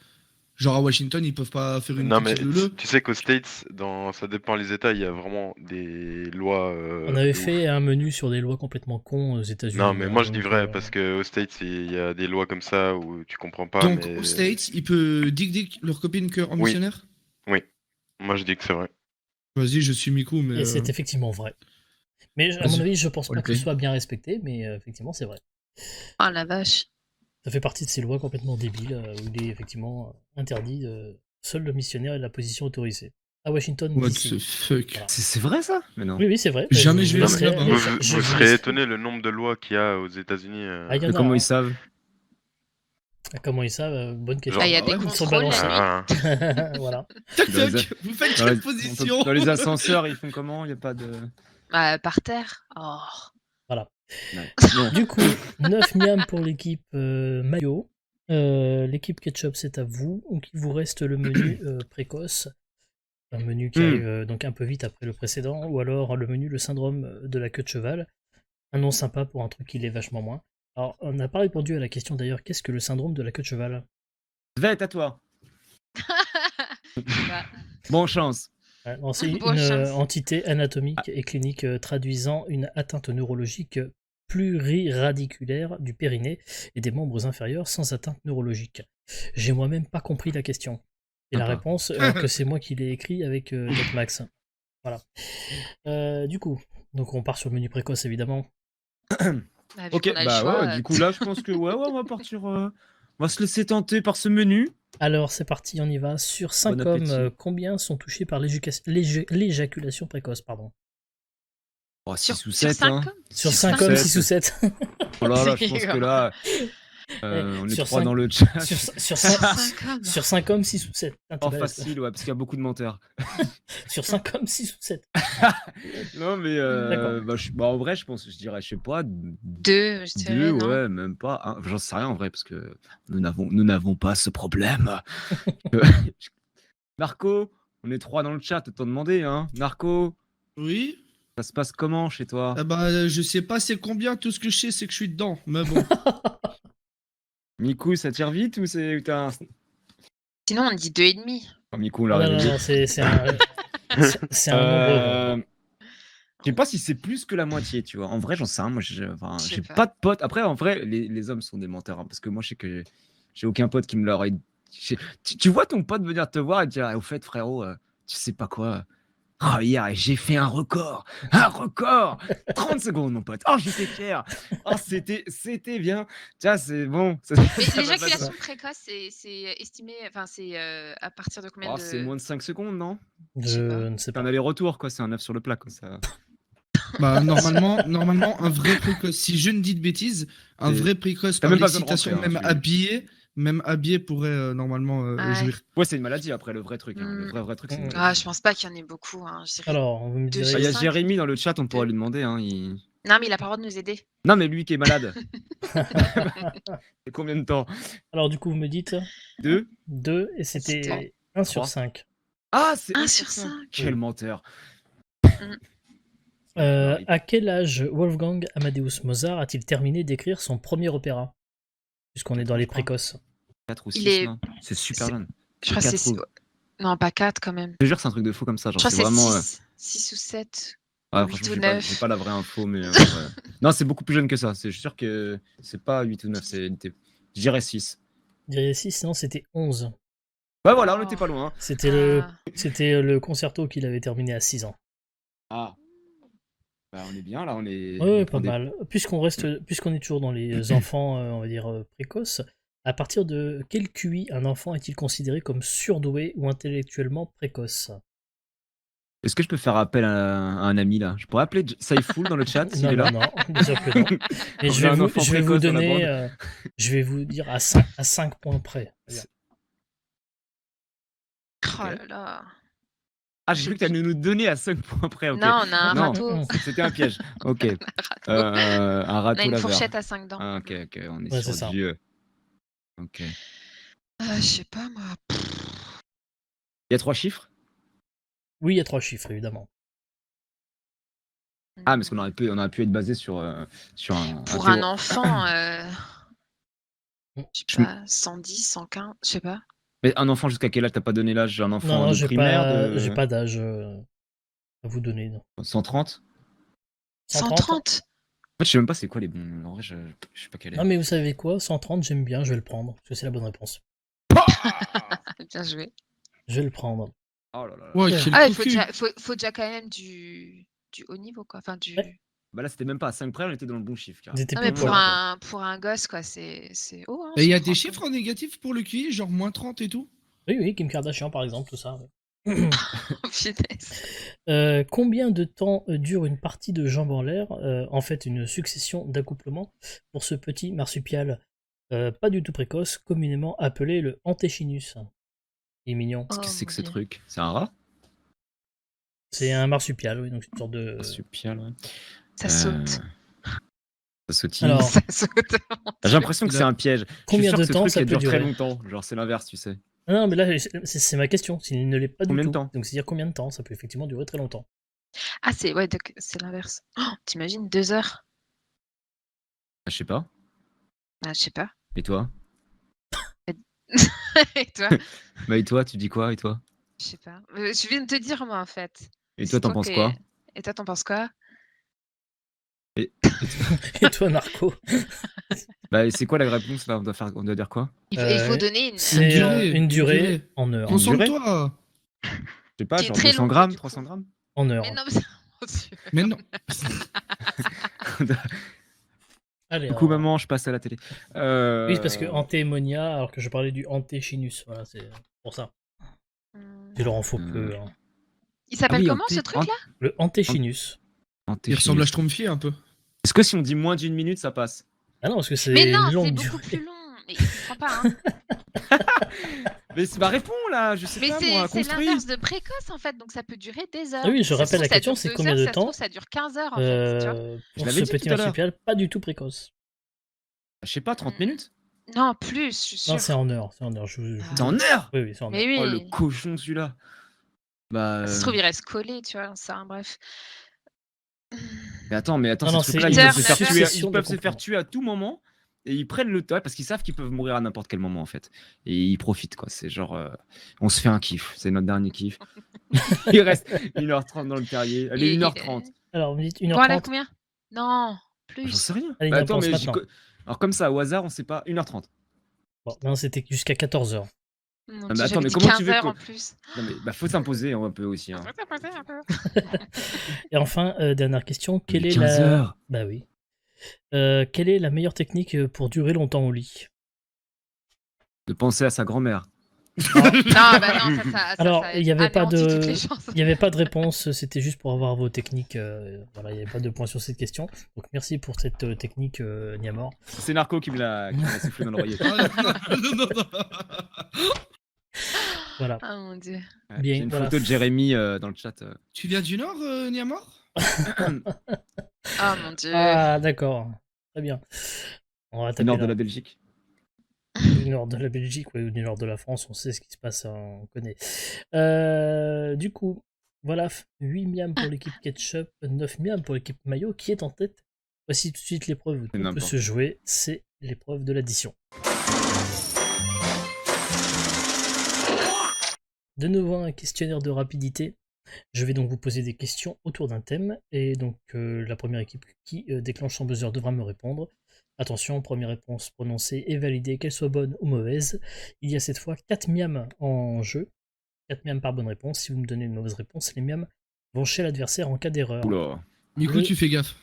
Genre à Washington, ils peuvent pas faire une Non, mais petite leule. tu sais qu'aux States, ça dépend les États, il y a vraiment des lois. On avait de ouf. fait un menu sur des lois complètement cons aux États-Unis. Non, mais hein, moi je dis donc, vrai, parce qu'aux States, il y a des lois comme ça où tu comprends pas. Donc, mais... aux States, ils peuvent dick leur copine que en Oui. missionnaire? Moi je dis que c'est vrai. Vas-y, je suis Miku, mais. Et c'est effectivement vrai. Mais à Vas-y. mon avis, je pense pas que ce Ok. soit bien respecté, mais effectivement, c'est vrai. Oh la vache. Ça fait partie de ces lois complètement débiles où il est effectivement interdit seul le missionnaire et la position autorisée. À Washington, What DC. the fuck? Voilà. c'est vrai ça? Mais non. Oui, oui, c'est vrai. Jamais je vais Non, aller mais là-bas. vous serez étonné le nombre de lois qu'il y a aux États-Unis. Ah, il y en Mais a, comment hein. ils savent? Comment ils savent? Bonne question. Genre- Ah, il y a Ah des ouais, Ils sont contrôles balancés. la nuit. Voilà. Toc Dans les toc, vous faites Dans quelle les, position? dans les ascenseurs, ils font comment? Il n'y a pas de. Par terre. Oh. Ouais. Non. Du coup, 9 miams pour l'équipe maillot. L'équipe ketchup, c'est à vous. Donc, il vous reste le menu précoce. Un menu qui arrive donc un peu vite après le précédent. Ou alors le menu le syndrome de la queue de cheval. Un nom sympa pour un truc qui l'est vachement moins. Alors, on n'a pas répondu à la question d'ailleurs, qu'est-ce que le syndrome de la queue de cheval? Vête à toi. Bah, Bonne chance. Non, c'est Bonne une chance. entité anatomique et clinique traduisant une atteinte neurologique pluriradiculaire du périnée et des membres inférieurs sans atteinte neurologique. J'ai moi-même pas compris la question. Et la Sympa. réponse, que c'est moi qui l'ai écrit avec Max. Voilà. Du coup, donc on part sur le menu précoce évidemment. vu Ok, qu'on a le bah choix, ouais, du coup là, je pense que on va partir. On va se laisser tenter par ce menu. Alors c'est parti, on y va. Sur 5 Bon hommes, appétit. combien sont touchés par l'éjaculation précoce, pardon? Oh, 6 Sur ou 7, 5 hein. Sur Six 5 ou hommes, sept. 6 ou 7. Oh là là, je pense que là, on est sur 3 cinq- dans le chat. sur 5 hommes. Sur 5 hommes, 6 ou 7. Oh, facile, ouais, parce qu'il y a beaucoup de menteurs. Sur 5 hommes, 6 ou 7. Non, mais D'accord. en vrai, je dirais, je sais pas, 2, je dirais, 2, non? ouais, même pas. J'en sais rien en vrai, parce que nous n'avons pas ce problème. Marco, on est 3 dans le chat, t'as demandé, hein. Marco, Oui? ça se passe comment chez toi? Ah bah, je sais pas c'est combien, tout ce que je sais, c'est que je suis dedans. Mais bon. Miku, ça tire vite ou c'est. Putain. Sinon, on dit 2,5. Oh, Miku, on Non, l'a non, réveillé. non, c'est un, c'est un nombre rond. Je sais pas si c'est plus que la moitié, tu vois. En vrai, j'en sais rien. Moi, Je sais j'ai pas. pas de potes. Après, en vrai, les hommes sont des menteurs. Hein, parce que moi, je sais que j'ai aucun pote qui me l'aurait. Tu vois ton pote venir te voir et te dire au fait, frérot, tu sais pas quoi. Oh, hier, j'ai fait un record. Un record 30 secondes, mon pote. Oh, j'étais fier. Oh, c'était bien. Tiens, c'est bon. Mais l'éjaculation précoce, c'est estimé, enfin, c'est à partir de combien Oh, de. c'est moins de 5 secondes, non? je sais pas. Je ne sais C'est pas. un aller-retour, quoi. C'est un œuf sur le plat, quoi. Ça... Bah, normalement, un vrai précoce, si je ne dis de bêtises, un Et- vrai précoce T'as par même pas besoin de l'excitation, rentrer, hein, même habillé pourrait normalement Ouais. jouir. Ouais, c'est une maladie après, le vrai truc. Hein. Le vrai truc, c'est une Mm. Ah, maladie. je pense pas qu'il y en ait beaucoup. Hein. Je dirais- Alors, vous me Deux direz. Ah, il y a 5. Jérémy dans le chat, on pourrait lui demander. Hein, Non, mais il a pas le droit de nous aider. Non, mais lui qui est malade. C'est combien de temps? Alors, du coup, vous me dites 2? 2 et c'était 1 sur 5. Ah, c'est 1 1 sur sur 5. 5. Quel menteur. À quel âge Wolfgang Amadeus Mozart a-t-il terminé d'écrire son premier opéra? Puisqu'on est dans les précoces. 4 ou Il 6, est- non? C'est super c'est- jeune. Je crois que c'est. 4 ou- Non, pas 4 quand même. Je te jure, c'est un truc de fou comme ça. Je Genre, crois que c'est c'est vraiment. 6 ou 7. Ouais, 8 franchement, ou j'ai pas, 9. j'ai pas la vraie info, mais. Ouais. Non, c'est beaucoup plus jeune que ça. Je suis sûr que c'est pas 8 ou 9. Je dirais 6. Vous diriez 6, sinon c'était 11. Bah voilà, on Oh. était pas loin. C'était le concerto qu'il avait terminé à 6 ans. Ah. Bah on est bien là, on est. Ouais, on pas prend des- mal. Puisqu'on est toujours dans les enfants, on va dire, précoces, à partir de quel QI un enfant est-il considéré comme surdoué ou intellectuellement précoce? Est-ce que je peux faire appel à un ami là? Je pourrais appeler Saiful dans le chat s'il Non, est là. non, bien sûr que non. Mais On je vais a un vous, enfant je vais vous précoce dans la donner, bande. je vais vous dire à 5 points près. C'est- Oh là là. Ah, j'ai cru que tu allais nous donner à 5 points près. Ok. Non, on a un Non. râteau. C'était un piège. Ok. Un râteau. Un On a râteau une laveur. fourchette à 5 dents. Ah, ok, ok. On est Ouais, sur c'est ça. du. Ok. Je sais pas moi. Il y a 3 chiffres? Oui, il y a 3 chiffres, évidemment. Ah, parce qu'on aurait pu être basé sur un. Pour un théo- enfant, Mm. je sais pas, 110, 115, je sais pas. Mais un enfant jusqu'à quel âge? T'as pas donné l'âge? Un enfant Non, de j'ai primaire j'ai de pas d'âge à vous donner. Non. 130? 130? 130. En fait, je sais même pas c'est quoi les bons. En vrai, je sais pas quel est. Non, mais vous savez quoi? 130, j'aime bien, je vais le prendre, parce que c'est la bonne réponse. Bien joué. Je vais le prendre. Oh là là. Ouais, Ouais. quel Ah, il cocu. faut déjà quand même du haut niveau, quoi. Enfin, du... Ouais. Bah là, c'était même pas à 5 près, on était dans le bon chiffre. Ils étaient Non, mais pile pour poil. pour un gosse, quoi, c'est haut. Hein, Et il y a 130, des chiffres en négatif pour le QI, genre moins 30 et tout? Oui, Kim Kardashian, par exemple, tout ça. Ouais. Oh, punaise. Combien de temps dure une partie de jambes en l'air, en fait une succession d'accouplements, pour ce petit marsupial pas du tout précoce, communément appelé le Antechinus? Il est mignon. Oh, Qu'est-ce que c'est que mon ce Dieu. truc? C'est un rat? C'est un marsupial, oui, donc c'est une sorte de... Marsupial, ouais. Ça saute. Ça sautille. Alors, Ça saute. J'ai l'impression que Il a- c'est un piège. Combien je suis de sûr que temps ce ça truc peut il dure très durer? longtemps. Genre, c'est l'inverse, tu sais. Ah non, mais là, c'est ma question. S'il ne l'est pas Combien du de tout. temps? Donc, c'est-à-dire combien de temps? Ça peut effectivement durer très longtemps. Ah, c'est ouais, c'est l'inverse. Oh, t'imagines 2 heures? Ah, je sais pas. Ah, je sais pas. Et toi? Et toi? Bah, et toi, tu dis quoi? Et toi? Je sais pas. Je viens de te dire, moi, en fait. Et C'est toi, t'en toi penses qui- quoi? Et toi, t'en penses quoi? Et... Et toi, Narco? Bah, c'est quoi la réponse là? On doit dire quoi? Il faut donner une. C'est durée, une une durée durée. en heures. Concentre-toi. Je sais pas, Qui est genre très 200 longue, grammes, du coup. 300 grammes? En heures. Mais non, mais mon Dieu. Mais non. Allez, Du coup, maman, je passe à la télé. Oui, c'est parce que Antémonia, alors que je parlais du Antechinus. Voilà, c'est pour ça. Il leur en faut peu. Hein. Il s'appelle oui, comment ce truc-là? Le Antechinus. Il ressemble à Schtroumpfy un peu. Est-ce que si on dit moins d'une minute, ça passe? Ah non, parce que c'est Mais non, une c'est longue beaucoup durée. plus long. Mais il comprend pas. Hein. Mais c'est ma réponse là, je sais Mais pas c'est moi, c'est construit. l'inverse de précoce en fait, donc ça peut durer des heures. Ah oui, je Ça se rappelle trouve, la ça question, dure c'est 2 combien heures, de ça se temps trouve, ça dure 15 heures en fait. Tu vois. Je Pour l'avais ce dit petit tout à l'heure. marsupial, pas du tout précoce. Je sais pas, 30 minutes? Non, plus, je suis sûre. Non, c'est en heures. C'est en heures. C'est en heure? Oui, oui, c'est en heures. Mais oui. Oh le cochon celui-là. Bah. Ça se trouve, il reste collé, tu vois, ça, bref. Mais attends, Non, ces non, trucs-là, c'est ils une peuvent se faire tuer. succession Ils peuvent de se faire tuer à tout moment. Et ils prennent le temps parce qu'ils savent qu'ils peuvent mourir à n'importe quel moment en fait. Et ils profitent quoi. C'est genre, on se fait un kiff. C'est notre dernier kiff. Il reste 1h30 dans le terrier. Allez, 1h30. Alors, vous me dites Bon, allez, 1h30. combien? Non, J'en plus. sais rien. Allez, Bah, il attends, pense mais maintenant. alors comme ça, au hasard, on sait pas. 1h30. Bon, non, c'était jusqu'à 14h. Mon mais Dieu, attends, j'avais mais dit comment 15 tu veux heures que- en plus. Non mais bah, faut s'imposer un peu aussi. Hein. Et enfin, dernière question. Quelle Mais est 15 la... heures. Bah oui. Quelle est la meilleure technique pour durer longtemps au lit? De penser à sa grand-mère. Non, bah non, ça Alors, il n'y avait pas anéantit toutes de... les chances. Il n'y avait pas de réponse, c'était juste pour avoir vos techniques. Voilà, il n'y avait pas de point sur cette question. Donc merci pour cette technique, Niamor. C'est Narco qui me l'a soufflé dans l'oreiller. Voilà. Ah mon Dieu. Ouais, Bien, j'ai une voilà. photo de Jérémy dans le chat. Tu viens du Nord, Niamor? Ah mon Dieu. Ah, d'accord. Très bien. On va Du taper nord de là. la Belgique. Du nord de la Belgique, ouais, ou du nord de la France, on sait ce qui se passe, hein, on connaît. Du coup, voilà, 8 miams pour l'équipe Ketchup, 9 miams pour l'équipe Mayo, qui est en tête. Voici tout de suite l'épreuve où tout peut n'importe se jouer, c'est l'épreuve de l'addition. De nouveau un questionnaire de rapidité. Je vais donc vous poser des questions autour d'un thème, et donc la première équipe qui déclenche son buzzer devra me répondre. Attention, première réponse prononcée et validée, qu'elle soit bonne ou mauvaise. Il y a cette fois 4 miams en jeu. 4 miams par bonne réponse. Si vous me donnez une mauvaise réponse, les miams vont chez l'adversaire en cas d'erreur. Oula. Miko, tu fais gaffe.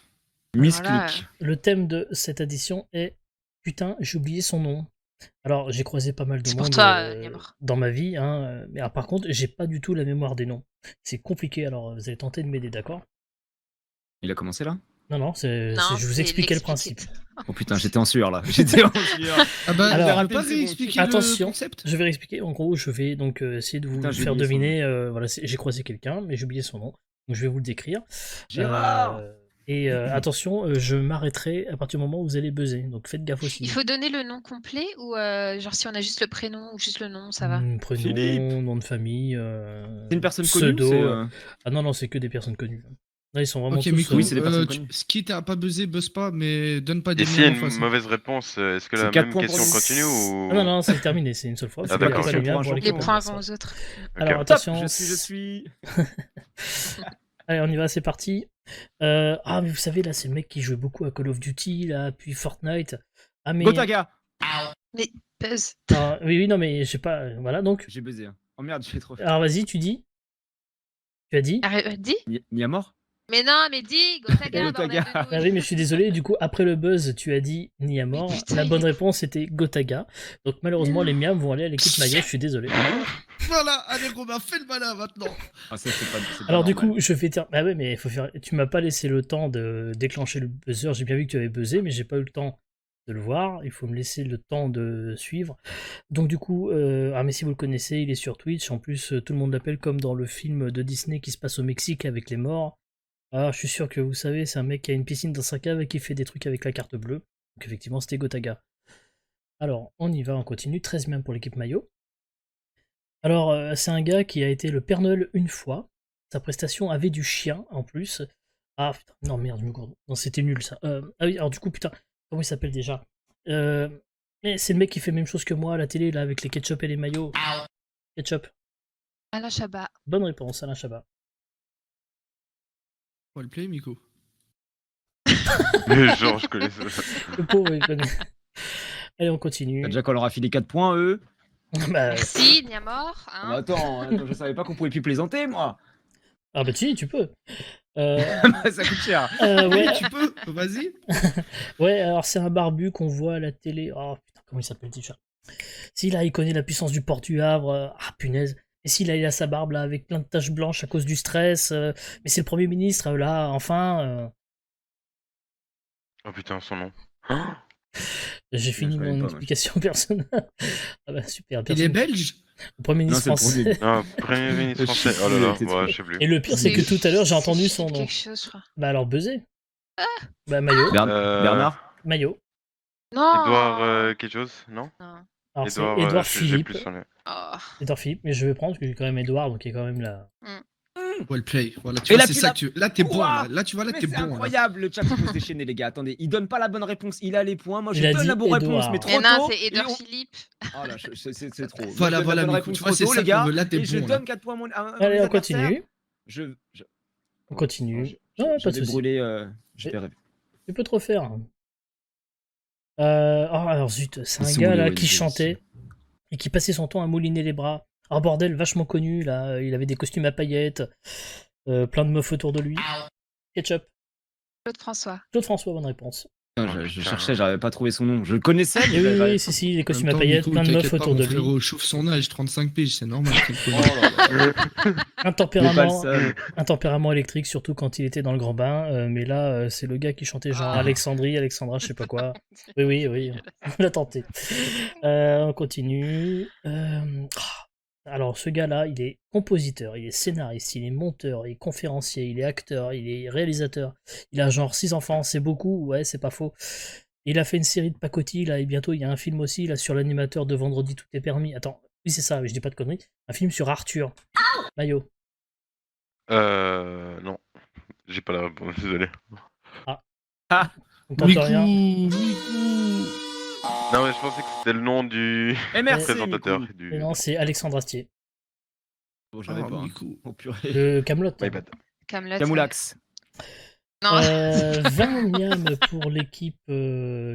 Misclick. Le thème de cette addition est putain, j'ai oublié son nom. Alors, j'ai croisé pas mal de C'est monde pour toi, Niamor. dans ma vie, hein, mais par contre, j'ai pas du tout la mémoire des noms. C'est compliqué, alors vous allez tenter de m'aider, d'accord? Il a commencé là? Non, je vous c'est expliquais le principe. Oh putain, j'étais en sueur là. J'étais en sueur. Ah bah, Alors, t'as pas réexpliqué attention, le concept? je vais réexpliquer. En gros, je vais donc essayer de vous Putain, j'ai faire oublié son deviner. Voilà, j'ai croisé quelqu'un, mais j'ai oublié son nom. Donc je vais vous le décrire. Gérard. Attention, je m'arrêterai à partir du moment où vous allez buzzer. Donc faites gaffe aussi. Il faut donner le nom complet ou genre si on a juste le prénom ou juste le nom, ça va? Prénom, Philippe. nom de famille. C'est une personne connue pseudo. ou c'est, Ah non, c'est que des personnes connues. Là, ils sont vraiment Ok, tous... Miko, Oui, c'est des personnes connues. qui t'as pas buzzé, buzz pas, mais donne pas des Et s'il y a noms en une face. mauvaise réponse, est-ce que C'est la 4 même points pour question nous. continue ou... Ah non, c'est terminé, c'est une seule fois. Ah, C'est pas d'accord, les ok. miens pour Les Les l'équipe. points vont aux autres. Alors, Ok. attention. Je suis. Allez, on y va, c'est parti. Ah, mais vous savez, là, c'est le mec qui jouait beaucoup à Call of Duty, là, puis Fortnite. Ah, mais... Gotaga. Buzz. Ah, oui, non, mais je sais pas. Voilà, donc. J'ai buzzé. Hein. Oh merde, j'ai trop fait. Alors, vas-y, tu dis. Tu as dit. Dis. Niamor. Mais non, mais dis, Gotaga, Gotaga. bordel de Ah nouilles. oui, mais je suis désolé, du coup, après le buzz, tu as dit Niamor. Mais putain, La il bonne est- réponse était Gotaga. Donc, malheureusement, les miams vont aller à l'équipe Maillot, je suis désolé. Voilà, allez Romain, fais le malin maintenant. Ah, ça, c'est pas Alors, du normal. coup, je vais. Ah ouais, mais faut faire. Tu m'as pas laissé le temps de déclencher le buzzer. J'ai bien vu que tu avais buzzé, mais j'ai pas eu le temps de le voir. Il faut me laisser le temps de suivre. Donc, du coup, ah, mais si vous le connaissez, il est sur Twitch. En plus, tout le monde l'appelle comme dans le film de Disney qui se passe au Mexique avec les morts. Ah, je suis sûr que vous savez, c'est un mec qui a une piscine dans sa cave et qui fait des trucs avec la carte bleue. Donc, effectivement, c'était Gotaga. Alors, on y va, on continue. 13 miams pour l'équipe Maillot. Alors, c'est un gars qui a été le Père Noël une fois. Sa prestation avait du chien en plus. Ah putain, non merde, je me gourde. Non, c'était nul ça. Ah oui, alors du coup, putain, comment il s'appelle déjà? Mais c'est le mec qui fait la même chose que moi à la télé, là, avec les ketchup et les maillots. Ketchup. Alain Chabat. Bonne réponse, Alain Chabat. On va le play, Miko. Mais genre, je connais ça. Le pauvre, il connaît. Allez, on continue. Déjà qu'on leur a filé 4 points, eux. Bah, Merci, Niamor. Bah, Hein. attends, je savais pas qu'on pouvait plus plaisanter, moi. ah bah tu peux. Ça coûte cher. Ouais, Oui, tu peux, vas-y. ouais, alors c'est un barbu qu'on voit à la télé. Oh putain, comment il s'appelle déjà? Si là, il connaît la puissance du port du Havre. Ah punaise. Et si là, il a sa barbe là avec plein de taches blanches à cause du stress. Mais c'est le Premier ministre là, enfin. Oh putain, son nom. J'ai fini je savais mon pas, explication personnelle. Ah bah super. Il personne- est belge. Le Premier ministre Non, c'est le français. Non, Premier ministre français. Oh là là, ouais, je sais plus. Et le pire, c'est que tout à l'heure, j'ai entendu son nom. Quelque chose, je crois. Bah alors, buzzer. Bah Maillot. Bernard. Maillot. Non. Edouard quelque chose, non? Non. Alors c'est Edouard j'ai Philippe. plus son nom. Oh. Edouard Philippe, mais je vais prendre parce que j'ai quand même Edouard, donc il est quand même là. Well play. Voilà, tu Et vois, là, c'est tu ça l'as- que tu... Là, t'es bon. Ouah Là, tu vois, là, Mais t'es c'est bon. là. incroyable, le chat peut se déchaîner, les gars. Attendez, il donne pas la bonne réponse, il a les points. Moi, je Il a donne dit la bonne réponse, Edouard. mais trop Mais non, tôt. c'est Edouard et on- Philippe. Oh là, c'est trop. Moi, Voilà, je donne voilà, la bonne Miko, réponse tu vois, trop c'est tôt, ça les gars. qu'on veut. Là, t'es Et je bon, là. donne 4 points à mon. Allez, on continue. Je. On continue. Je Ouais, pas de vais soucis. brûler. Je vais rêver. Tu peux trop faire. Oh, alors zut, c'est un Ils sont gars où, les là Wednesday qui chantait et qui passait son temps à mouliner les bras. Un bordel vachement connu là, il avait des costumes à paillettes, plein de meufs autour de lui. Ketchup. Claude François. Claude François, bonne réponse. Putain, je cherchais, j'arrivais pas à trouver son nom. Je le connaissais, Et mais oui, j'arrivais- oui, si, les En costumes même à temps, paillettes, Miko, plein de meufs t'inquiète pas, autour mon de lui. frérot chauffe son âge, 35 piges, c'est normal. Oh là là. Un T'es pas le tempérament, seul. un tempérament électrique, surtout quand il était dans le grand bain. Mais là, c'est le gars qui chantait genre Alexandrie, Alexandra, je sais pas quoi. Oui, on l'a tenté. On continue. Alors, ce gars-là, il est compositeur, il est scénariste, il est monteur, il est conférencier, il est acteur, il est réalisateur. Il a genre 6 enfants, c'est beaucoup, ouais, c'est pas faux. Il a fait une série de pacotille, là, et bientôt il y a un film aussi, là, sur l'animateur de Vendredi Tout est permis. Attends, oui, c'est ça, je dis pas de conneries. Un film sur Arthur. Maillot. Non. J'ai pas la réponse, désolé. On tente rien. Mikou. Non, mais je pensais que c'était le nom du Et merci. présentateur. Nico. Du... Et non, c'est Alexandre Astier, Bon, j'avais Ah, pas. Hein. Mikou. Oh purée. de Camelot. My bad. Camelot. Camoulax. Non. 20 miam pour l'équipe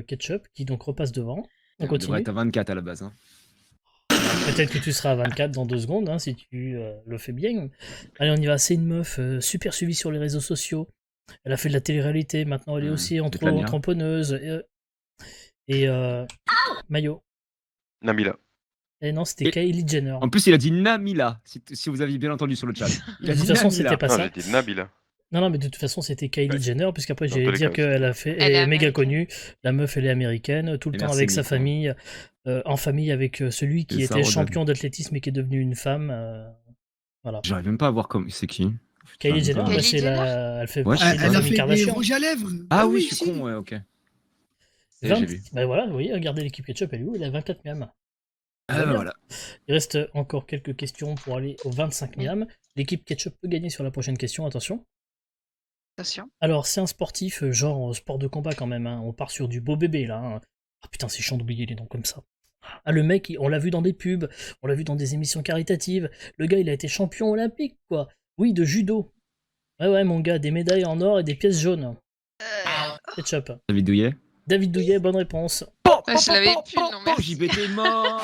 Ketchup, qui donc repasse devant. On On devrait continue. être à 24 à la base. Hein. Peut-être que tu seras à 24 dans 2 secondes, hein, si tu le fais bien. Allez, on y va. C'est une meuf super suivie sur les réseaux sociaux. Elle a fait de la télé-réalité. Maintenant, elle est aussi entrepreneuse. Et Mayo. Nabila. Et non, c'était Kylie Jenner. En plus, il a dit Namila, si vous aviez bien entendu sur le chat. De toute façon, c'était pas Non, ça. j'ai dit Nabila. Non, mais de toute façon, c'était Kylie Jenner, puisqu'après, Dans j'ai tous les dire cas, qu'elle a fait, Elle elle est est méga américaine. connue. La meuf, elle est américaine, tout le Et temps merci, avec sa Nico. famille, en famille avec celui qui Et ça était redonne. champion d'athlétisme et qui est devenu une femme. Voilà. J'arrive même pas à voir comme. C'est qui? Kylie Jenner, pas. bah, Kylie c'est Jenner elle fait Ouais, partie de la Elle a famille fait des Kardashian. rouges à lèvres. Ah oui, je suis si. con, ouais, ok. Ça, 20 j'ai vu. Bah voilà, oui, regardez l'équipe Ketchup, elle est où? Elle a 24 miam. Ah, Très bien. voilà. Il reste encore quelques questions pour aller aux 25 miam. L'équipe Ketchup peut gagner sur la prochaine question, attention. Attention. Alors, c'est un sportif, genre sport de combat quand même, hein. On part sur du beau bébé là. Hein. Ah putain, c'est chiant d'oublier les noms comme ça. Ah, le mec, on l'a vu dans des pubs, on l'a vu dans des émissions caritatives. Le gars, il a été champion olympique, quoi. Oui, de judo. Ouais, mon gars, des médailles en or et des pièces jaunes. Ketchup. David Douillet. David Douillet, bonne réponse. Je l'avais plus le nom, merci. JB t'es mort.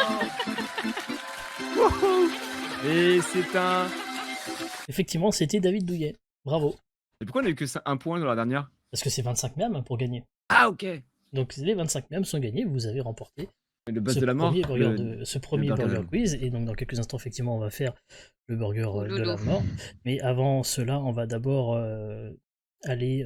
Et c'est un. Effectivement, c'était David Douillet. Bravo. Et pourquoi on a eu que un point dans la dernière? Parce que c'est 25 miam pour gagner. Ah, ok. Donc les 25 miam sont gagnés, vous avez remporté Le buzz de la mort. ce premier burger quiz. Et donc dans quelques instants, effectivement, on va faire le burger de la mort. Mais avant cela, on va d'abord aller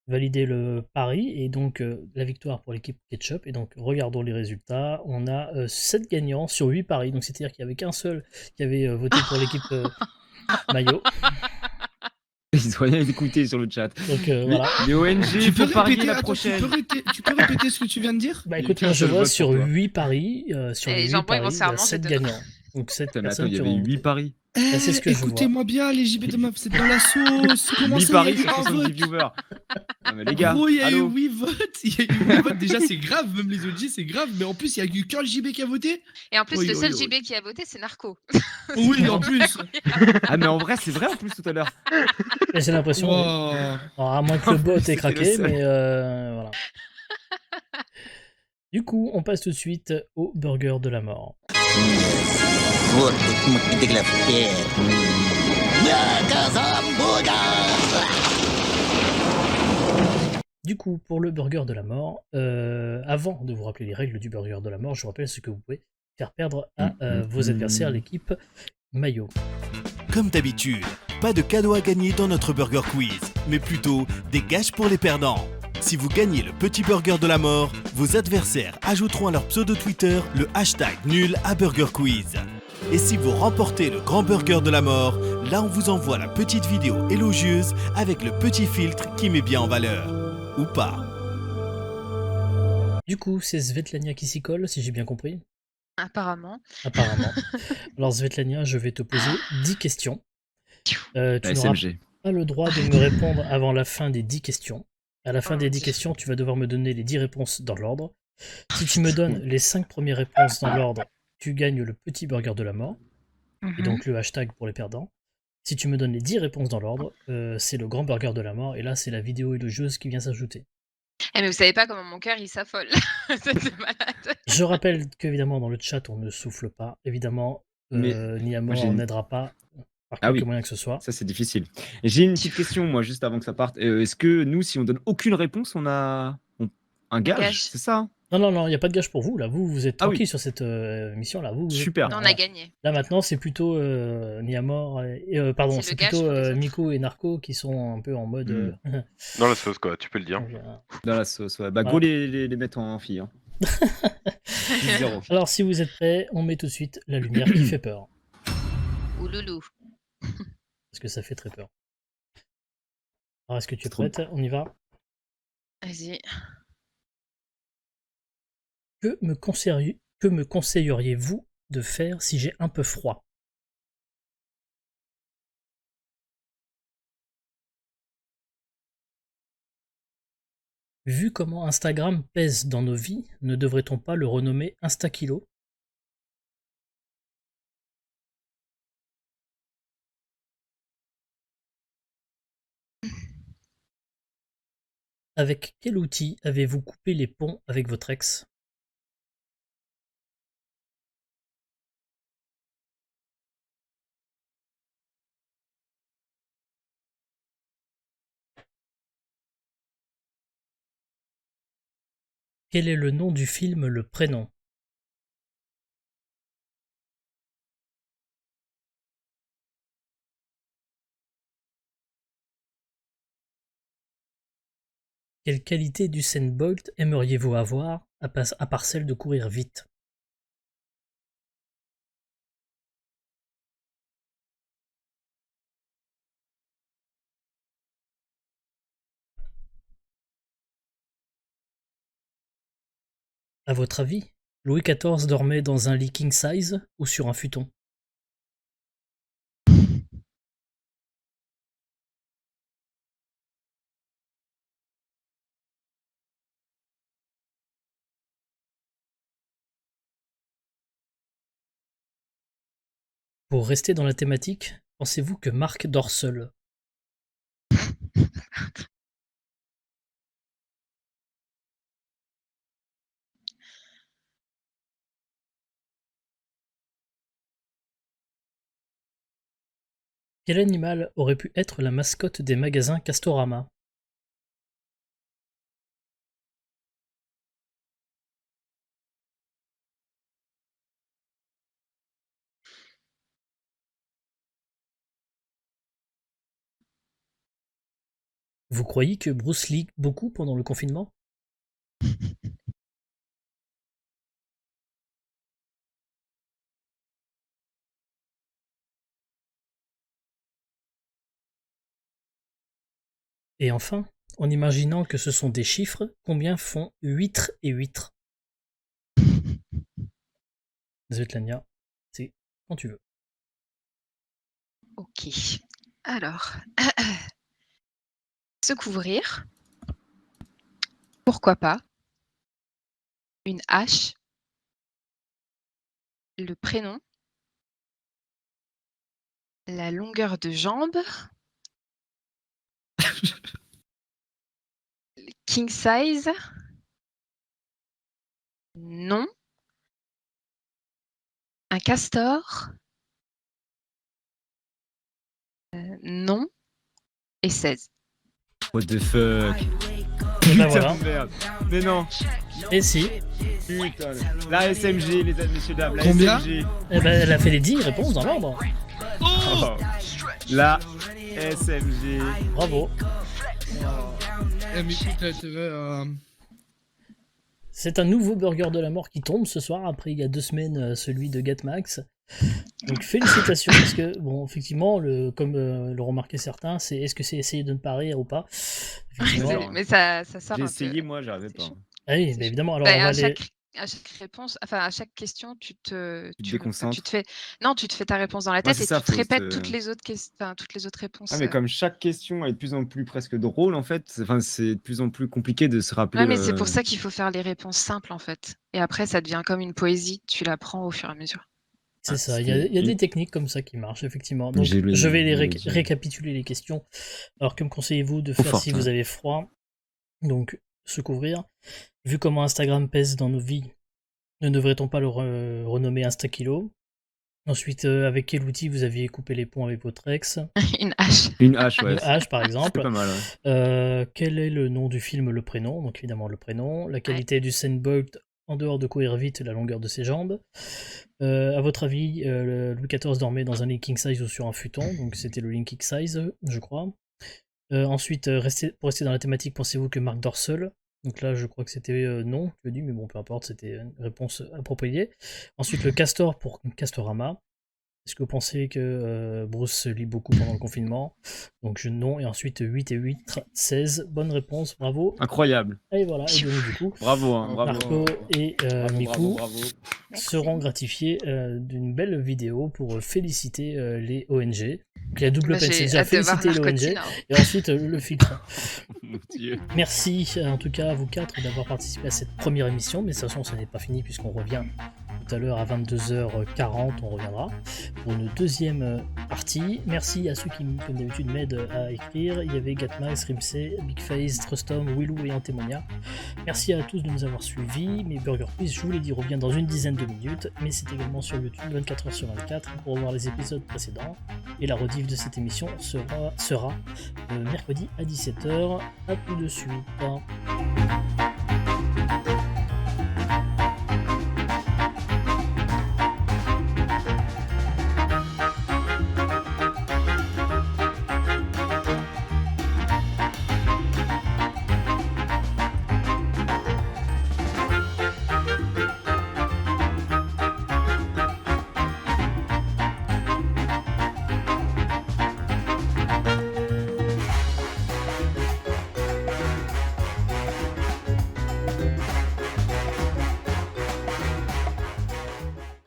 valider le pari. Et donc la victoire pour l'équipe Ketchup. Et donc regardons les résultats. On a 7 gagnants sur 8 paris. Donc c'est-à-dire qu'il n'y avait qu'un seul qui avait voté pour l'équipe Mayo. Ils ont rien écouté sur le chat. Donc voilà. Les ONG, il faut parier la attends, prochaine. tu peux répéter ce que tu viens de dire? Bah écoute, Il y a moi qu'un je seul vois vote sur pour toi. 8 paris, sur les 8 gens, ils vont paris, se il y faire a manger 7 demain. gagnants. Donc 7 Putain, mais attends, personnes il y qui avait ont 8 paris. c'est ce que je vois. Écoutez-moi bien, les JB de meuf, c'est dans la sauce. Comment 8 ça, paris il y a eu sur un 70 vote? viewers. Non, mais les gars, Gros, il y a eu allô. 8 votes. Il y a eu 8 votes. Déjà, c'est grave. Même les OG, c'est grave. Mais en plus, il y a eu qu'un JB qui a voté. Et en plus, Oui, le oui, seul oui. JB qui a voté, c'est Narco. Oui, en plus. Ah, mais en vrai, c'est vrai en plus tout à l'heure. Et j'ai l'impression, Wow. alors, à moins que le bot ait C'était le craqué, seul. mais voilà. Du coup, on passe tout de suite au burger de la mort. Du coup, pour le burger de la mort, avant de vous rappeler les règles du burger de la mort, je vous rappelle ce que vous pouvez faire perdre à vos adversaires, l'équipe Mayo. Comme d'habitude, pas de cadeau à gagner dans notre Burger Quiz, mais plutôt des gages pour les perdants. Si vous gagnez le petit burger de la mort, vos adversaires ajouteront à leur pseudo Twitter le hashtag nul à Burger Quiz. Et si vous remportez le grand burger de la mort, là on vous envoie la petite vidéo élogieuse avec le petit filtre qui met bien en valeur. Ou pas. Du coup, c'est Svetlania qui s'y colle, si j'ai bien compris. Apparemment. Apparemment. Alors Svetlania, je vais te poser 10 questions. Tu La n'auras SMG. pas le droit de me répondre avant la fin des 10 questions. À la fin Oh des mon 10 Dieu. questions, tu vas devoir me donner les 10 réponses dans l'ordre. Si tu me donnes les 5 premières réponses dans l'ordre, tu gagnes le petit burger de la mort, et donc le hashtag pour les perdants. Si tu me donnes les 10 réponses dans l'ordre, c'est le grand burger de la mort, et là c'est la vidéo élogieuse qui vient s'ajouter. Eh, mais vous savez pas comment mon cœur il s'affole. C'est malade. Je rappelle qu'évidemment dans le chat on ne souffle pas, évidemment Mais Niamor moi, j'ai n'aidera pas par Ah quelque oui. moyen que ce soit. Ça, c'est difficile. Et j'ai une petite question, moi, juste avant que ça parte. Est-ce que nous, si on donne aucune réponse, on a un gage, gage. c'est ça hein? Non, il n'y a pas de gage pour vous, là, vous êtes Ah oui. tranquille sur cette mission là. Vous êtes- Super. Non, on voilà. a gagné. Là maintenant c'est plutôt Niamor, pardon, C'est c'est le gage plutôt pour les autres. Miko et Narco qui sont un peu en mode... Dans la sauce, quoi, tu peux le dire. Dans la sauce, ouais. Bah, Voilà. go les mettre en fille. Hein. 10-0. Alors si vous êtes prêts, on met tout de suite la lumière qui fait peur. Ouloulou. Parce que ça fait très peur. Alors est-ce que tu es C'est trop- prête? On y va. Vas-y. Que me conseilleriez-vous de faire si j'ai un peu froid? Vu comment Instagram pèse dans nos vies, ne devrait-on pas le renommer Instakilo? Avec quel outil avez-vous coupé les ponts avec votre ex? Quel est le nom du film Le Prénom? Quelle qualité d'Usain Bolt aimeriez-vous avoir, à part celle de courir vite? À votre avis, Louis XIV dormait dans un lit king size ou sur un futon? Pour rester dans la thématique, pensez-vous que Marc dort seul? Quel animal aurait pu être la mascotte des magasins Castorama? Vous croyez que Bruce lit beaucoup pendant le confinement? Et enfin, en imaginant que ce sont des chiffres, combien font huître et huître? Svetlania, c'est quand tu veux. Ok. Alors, se couvrir. Pourquoi pas? Une hache. Le prénom. La longueur de jambe. King size. Non. Un castor. Non. Et 16. What the fuck? Et ben Putain voilà. de merde. Mais non. Et si. Putain. La SMG, les amis, messieurs, dames. La Combien SMG. Eh ben, elle a fait les 10 réponses dans l'ordre. Oh. La SMG. Bravo. Mais écoute, t'as intérêt à... C'est un nouveau burger de la mort qui tombe ce soir, après il y a 2 semaines celui de Gatmax. Donc félicitations, parce que, bon, effectivement, comme le remarquaient certains, c'est est-ce que c'est essayer de ne pas rire ou pas? Effectivement. Mais ça sort J'ai un essayé, peu. moi, j'arrivais pas. Ah oui, mais évidemment, alors Bah, on va à aller... chaque réponse, enfin à chaque question, tu te déconcentres. fais ta réponse dans la Ouais, tête c'est et ça, tu te faut répètes toutes les autres réponses. Ah, mais comme chaque question est de plus en plus presque drôle, en fait, enfin, c'est de plus en plus compliqué de se rappeler. Ouais, mais c'est pour ça qu'il faut faire les réponses simples en fait. Et après, ça devient comme une poésie. Tu l'apprends au fur et à mesure. C'est ça, il y a des techniques comme ça qui marchent, effectivement. Donc, J'ai lu- je vais les j'ai- récapituler les questions. Alors, que me conseillez-vous de faire fort, si hein. vous avez froid? Donc, se couvrir. Vu comment Instagram pèse dans nos vies, ne devrait-on pas le renommer Instakilo? Ensuite, avec quel outil vous aviez coupé les ponts avec votre ex? Une hache. Une hache, ouais. Une hache, par C'est exemple. pas mal, ouais. Quel est le nom du film Le Prénom? Donc, évidemment, Le Prénom. La qualité du Usain Bolt en dehors de courir vite, la longueur de ses jambes. À votre avis, Louis XIV dormait dans un ling king size ou sur un futon? Donc, c'était le ling king size, je crois. Ensuite, pour rester dans la thématique, pensez-vous que Marc dort seul? Donc là, je crois que c'était non, tu as dit, mais bon, peu importe, c'était une réponse appropriée. Ensuite, le castor pour Castorama. Est-ce que vous pensez que Bruce lit beaucoup pendant le confinement? Donc non. Et ensuite 8 et 8, 16. Bonne réponse, bravo. Incroyable. Et voilà, et donc, du coup, Bravo, hein, bravo. Marco et Miku Bravo. seront gratifiés d'une belle vidéo pour féliciter les ONG. Donc, il y a double peine, c'est déjà féliciter l'ONG et ensuite le filtre. Mon Dieu. Merci en tout cas à vous quatre d'avoir participé à cette première émission, mais de toute façon, ce n'est pas fini puisqu'on revient tout à l'heure à 22h40, on reviendra pour une deuxième partie. Merci à ceux qui, comme d'habitude, m'aident à écrire. Il y avait Gatmax, Rimsey, Big Face, Trustom, Willou et Antémonia. Merci à tous de nous avoir suivis. Mes Burger Quiz, je vous l'ai dit, revient dans une dizaine de minutes, mais c'est également sur YouTube 24h/24 pour revoir les épisodes précédents. Et la rediff de cette émission sera mercredi à 17h. A tout de suite.